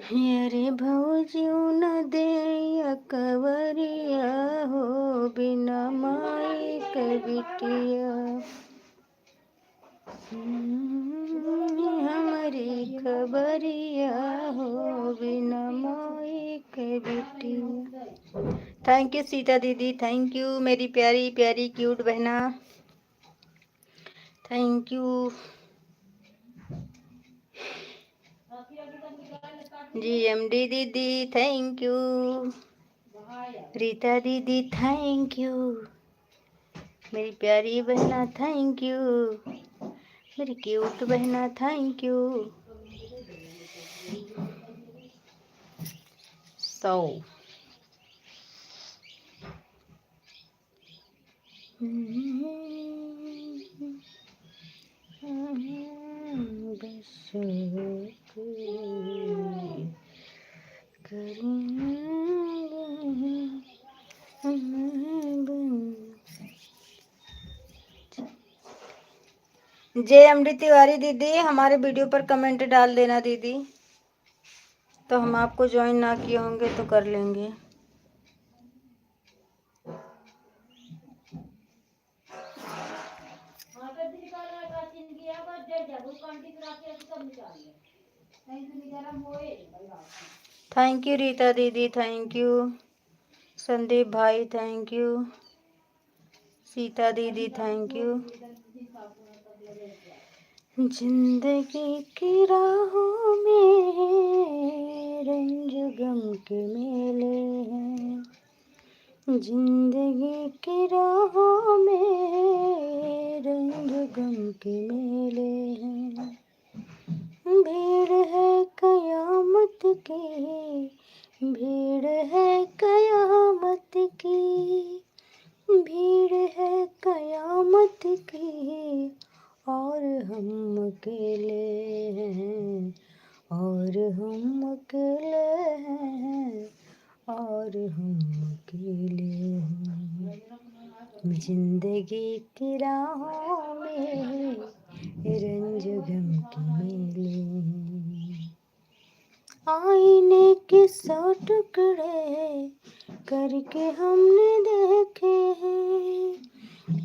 [SPEAKER 1] अरे भौजी न दे कवरिया हो बिना माई के बिटिया। हमारी खबरिया हो बिना माई के बिटिया। थैंक यू सीता दीदी, थैंक यू मेरी प्यारी प्यारी क्यूट बहना, थैंक यू जी एमडी दीदी, थैंक यू रीता दीदी, थैंक यू मेरी प्यारी बहना, थैंक यू मेरी क्यूट बहना, थैंक यू। JMD तिवारी दीदी, हमारे वीडियो पर कमेंट डाल देना दीदी, तो हम आपको ज्वाइन ना किए होंगे तो कर लेंगे। थैंक यू रीता दीदी, थैंक यू संदीप भाई, थैंक यू सीता दीदी, थैंक यू। जिंदगी की राहों में रंज गम के मेले हैं, जिंदगी की राहों में रंज गम के मेले हैं। भीड़ है कयामत की, भीड़ है कयामत की, भीड़ है कयामत की, और हम अकेले हैं, और हम अकेले हैं, और हम अकेले हैं। जिंदगी की राहों में रंज गम के मेले हैं। आईने के 100 टुकड़े करके हमने देखे हैं,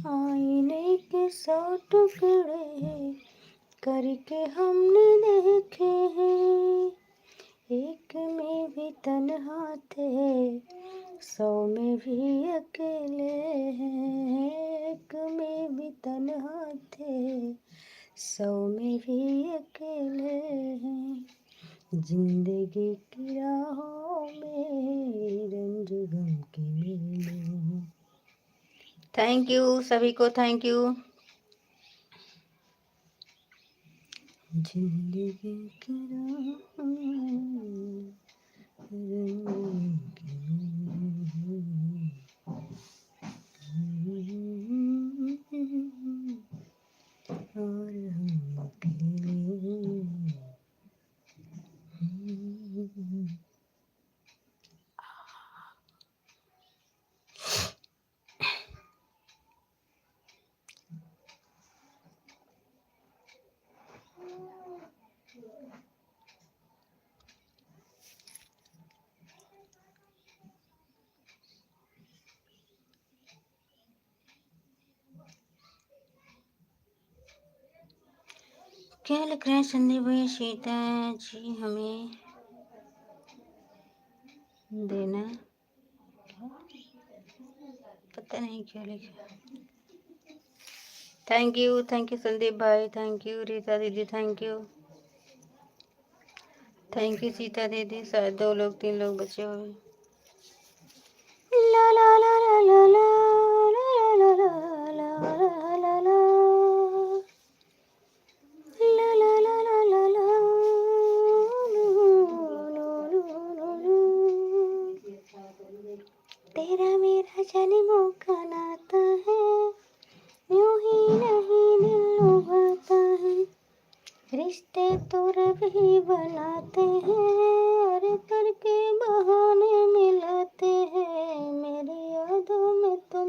[SPEAKER 1] आईने के 100 टुकड़े करके हमने देखे हैं। एक में भी तन्हा थे, 100 में भी अकेले हैं, एक में भी तन्हा थे, 100 में भी अकेले हैं। जिंदगी की राहों में रंज गम के मेले। थैंक यू सभी को, थैंक यू। जिंदगी की राहों में रंग के मेले, और हम अकेले। क्या लिख रहे हैं संदीप भाई? सीता जी हमें देना, पता नहीं क्या लिखा। थैंक यू संदीप भाई, थैंक यू रीता दीदी, थैंक यू सीता दीदी। शायद 2 लोग 3 लोग बचे हुए। ला ला ला ला ला ला ला ला ला ला ला तेरा मेरा जन्मों का नाता है, यूं ही नहीं दिल लुभाता है, रिश्ते तो रब ही बनाते हैं और करके बहाने मिलाते हैं। मेरी यादों में तुम,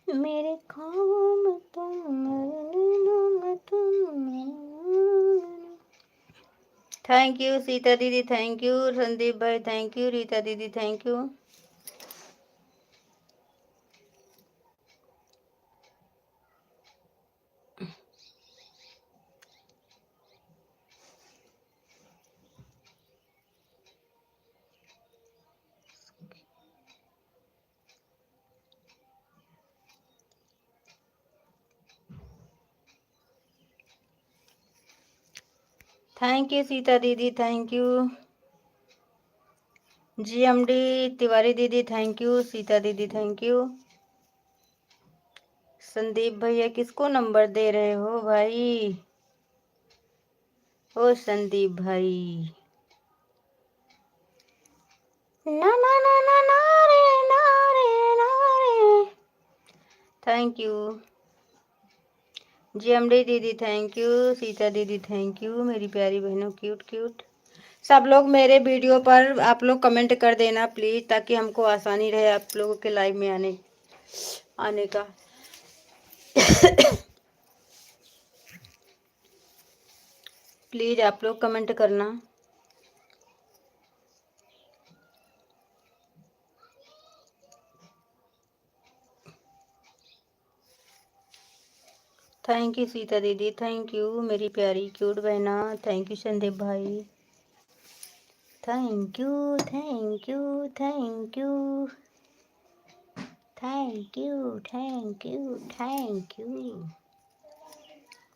[SPEAKER 1] मेरे ख्वाबों में तुम, मेरे नींदों में तुम। थैंक यू सीता दीदी, थैंक यू संदीप भाई, थैंक यू रीता दीदी, thank you. Thank you Sita दीदी, थैंक यू GMD तिवारी दीदी, थैंक यू सीता दीदी, थैंक यू। संदीप भैया किसको नंबर दे रहे हो भाई? ओ संदीप भाई, ना ना ना ना ना रे ना रे ना रे। थैंक यू GMD दीदी, थैंक यू सीता दीदी, थैंक यू मेरी प्यारी बहनों, क्यूट क्यूट। सब लोग मेरे वीडियो पर आप लोग कमेंट कर देना प्लीज, ताकि हमको आसानी रहे आप लोगों के लाइव में आने का। प्लीज आप लोग कमेंट करना। थैंक यू सीता दीदी, थैंक यू मेरी प्यारी क्यूट बहना, थैंक यू संदीप भाई, thank you thank you thank you thank you thank you thank you.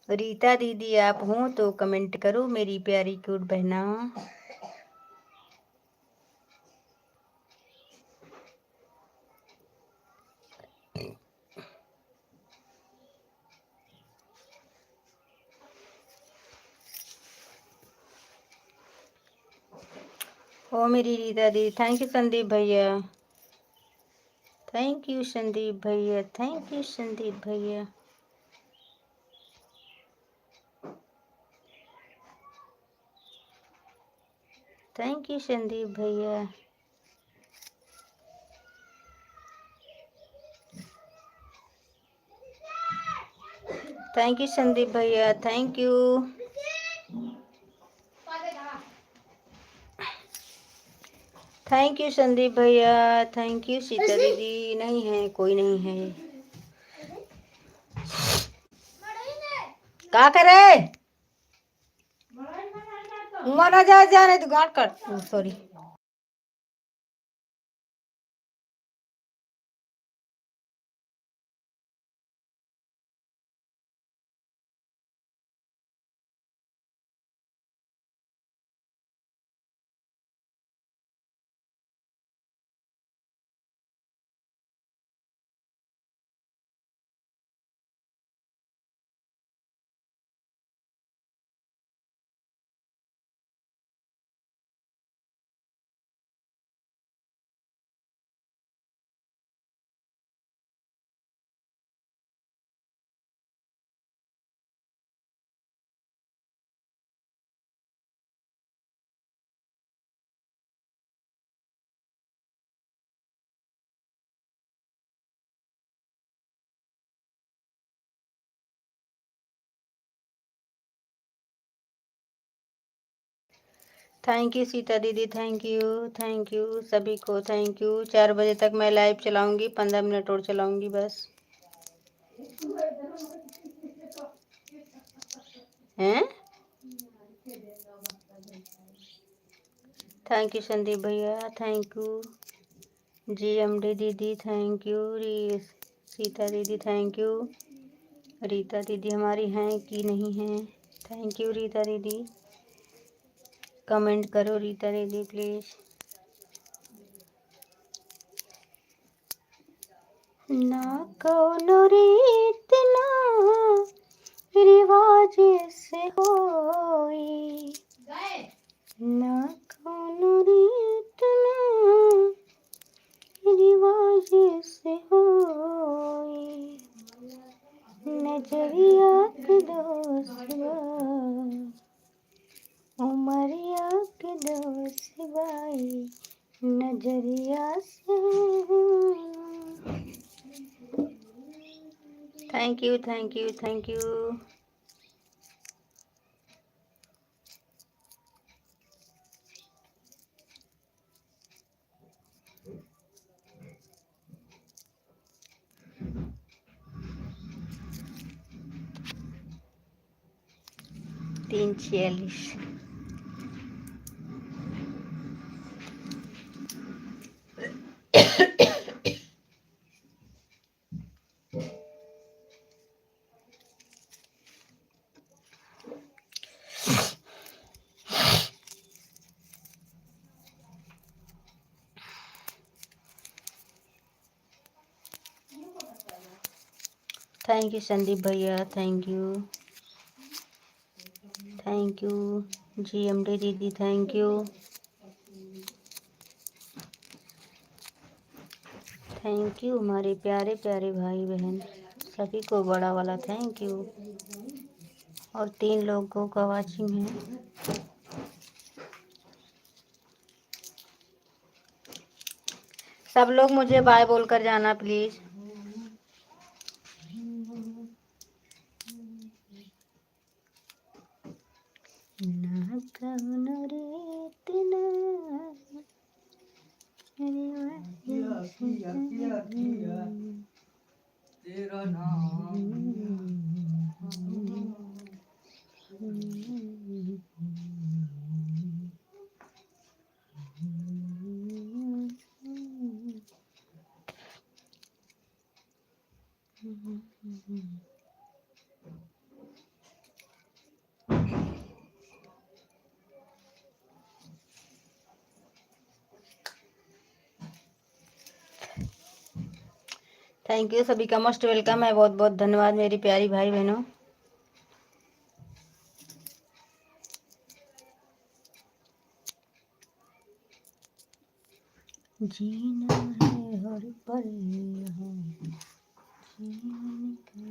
[SPEAKER 1] Rita दीदी आप हो तो कमेंट करो मेरी प्यारी क्यूट बहना। ओ मेरी रीता दीदी, थैंक यू संदीप भैया, थैंक यू संदीप भैया, थैंक यू संदीप भैया। थैंक यू संदीप भैया। थैंक यू संदीप भैया, thank you. Thank you Sandeep भैया, थैंक यू सीता दीदी। नहीं है, कोई नहीं है। क्या करे? मना जा जाने तो गाड़ कर, सॉरी। थैंक यू सीता दीदी, थैंक यू सभी को, थैंक यू। 4 बजे तक मैं लाइव चलाऊंगी, 15 मिनट और चलाऊंगी बस। हैं। थैंक यू संदीप भैया, थैंक यू GMD दीदी, थैंक यू सीता दीदी, थैंक यू रीता दीदी हमारी हैं कि नहीं हैं। थैंक यू रीता दीदी, कमेंट करो रीता दीदी प्लीज़। ना कौनो रीत ना रिवाज से होई, ना कौनो रीत ना रिवाज से होई, नजरिया के दोस्त बा, उमरिया के दोस्त बाई, नजरिया से। Thank you thank you thank you. तीन 46। थैंक यू संदीप भैया, थैंक यू GMD दीदी, थैंक यू हमारे प्यारे प्यारे भाई बहन सभी को बड़ा वाला थैंक यू। और 3 लोगों का वाचिंग है। सब लोग मुझे बाय बोलकर जाना प्लीज। ना कौनो रीत ना
[SPEAKER 2] तेरा नाम
[SPEAKER 1] थैंक यू सभी का मोस्ट वेलकम है। बहुत बहुत धन्यवाद मेरी प्यारी भाई बहनों। जीना है हर पल यहाँ, जीवन की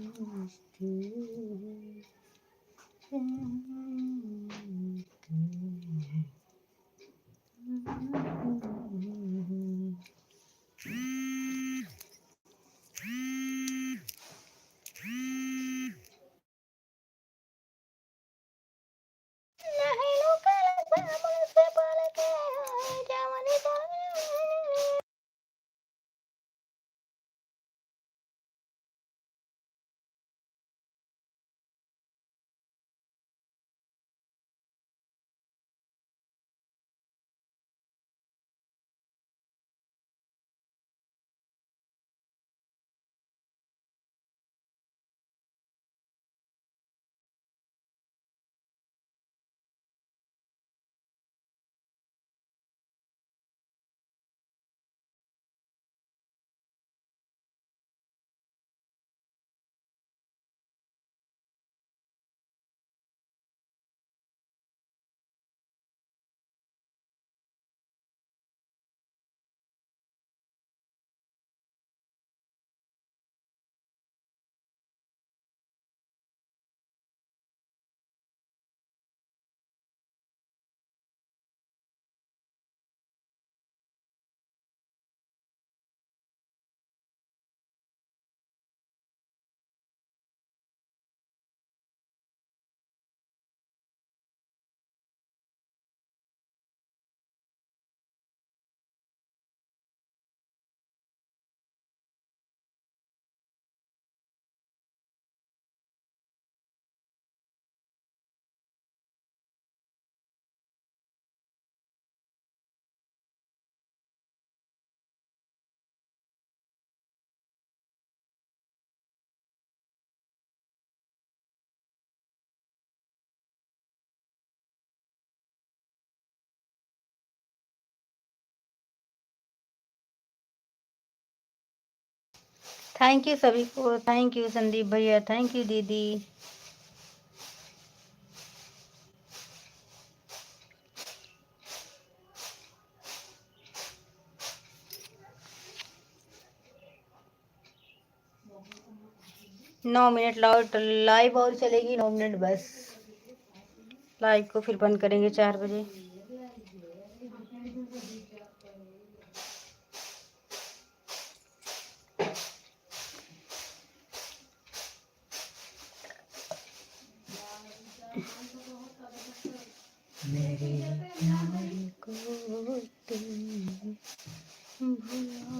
[SPEAKER 1] थैंक यू सभी को, थैंक यू संदीप भैया, थैंक यू दीदी। नौ मिनट लाइव और चलेगी, 9 मिनट बस। लाइव को फिर बंद करेंगे 4 बजे। मेरे प्यार को तुम भुला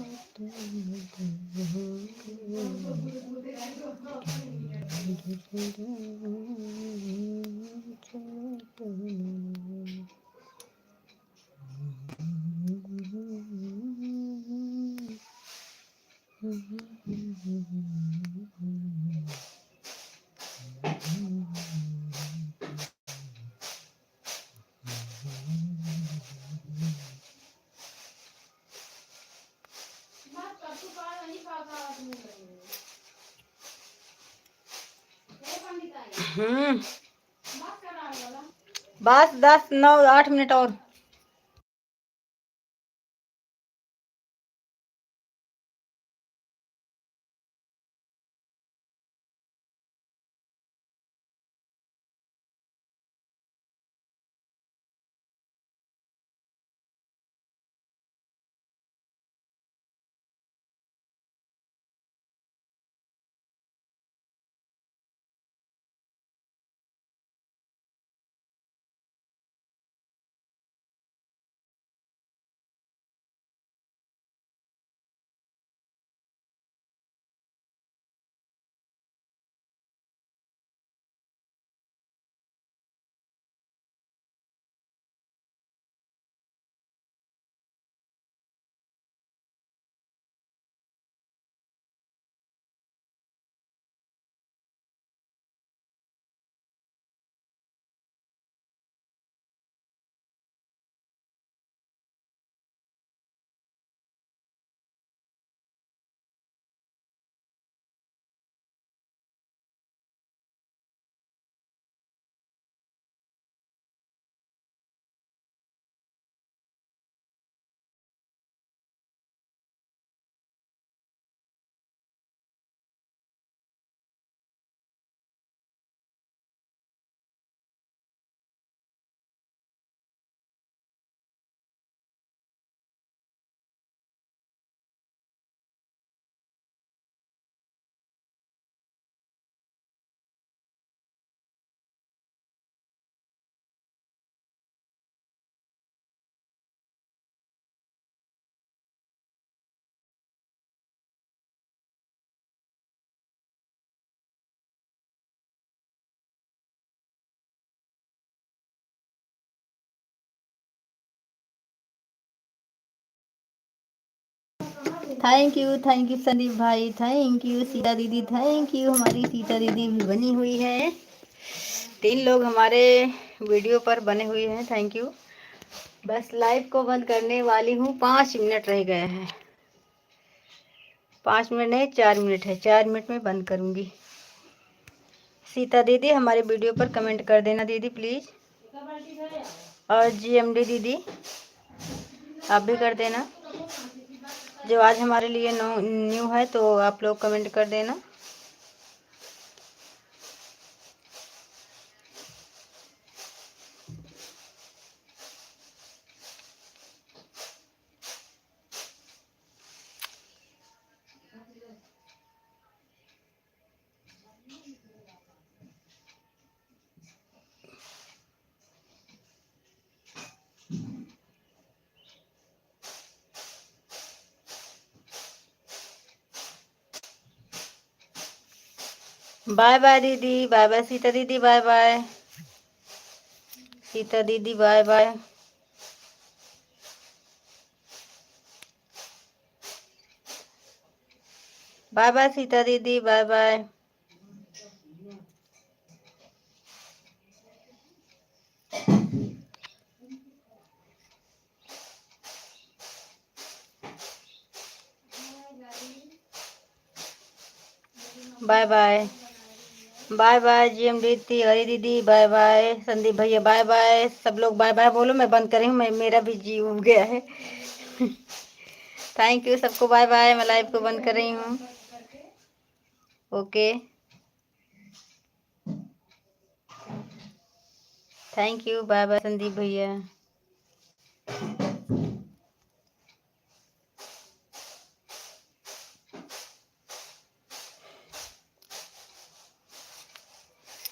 [SPEAKER 1] बस 10 9 8 मिनट और। थैंक यू संदीप भाई, थैंक यू सीता दीदी, थैंक यू। हमारी सीता दीदी भी बनी हुई है। 3 लोग हमारे वीडियो पर बने हुए हैं, थैंक यू। बस लाइव को बंद करने वाली हूँ, 5 मिनट रह गए हैं। 5 मिनट नहीं, 4 मिनट है, 4 मिनट में बंद करूँगी। सीता दीदी हमारे वीडियो पर कमेंट कर देना दीदी प्लीज़। और GMD दीदी आप भी कर देना। जो आज हमारे लिए न्यू है तो आप लोग कमेंट कर देना। बाय बाय दीदी, बाय बाय सीता दीदी, बाय बाय सीता दीदी, bye bye. Bye bye Sita दीदी, bye bye. Bye bye. Bye bye GM दीदी, हरी दीदी, बाय बाय। संदीप भैया बाय बाय। सब लोग बाय बाय बोलो, मैं बंद करी हूँ, मैं मेरा भी जी उब गया है। थैंक यू सबको, बाय बाय। मैं लाइव को बंद कर रही हूँ। Okay, thank you, bye bye Sandeep भैया।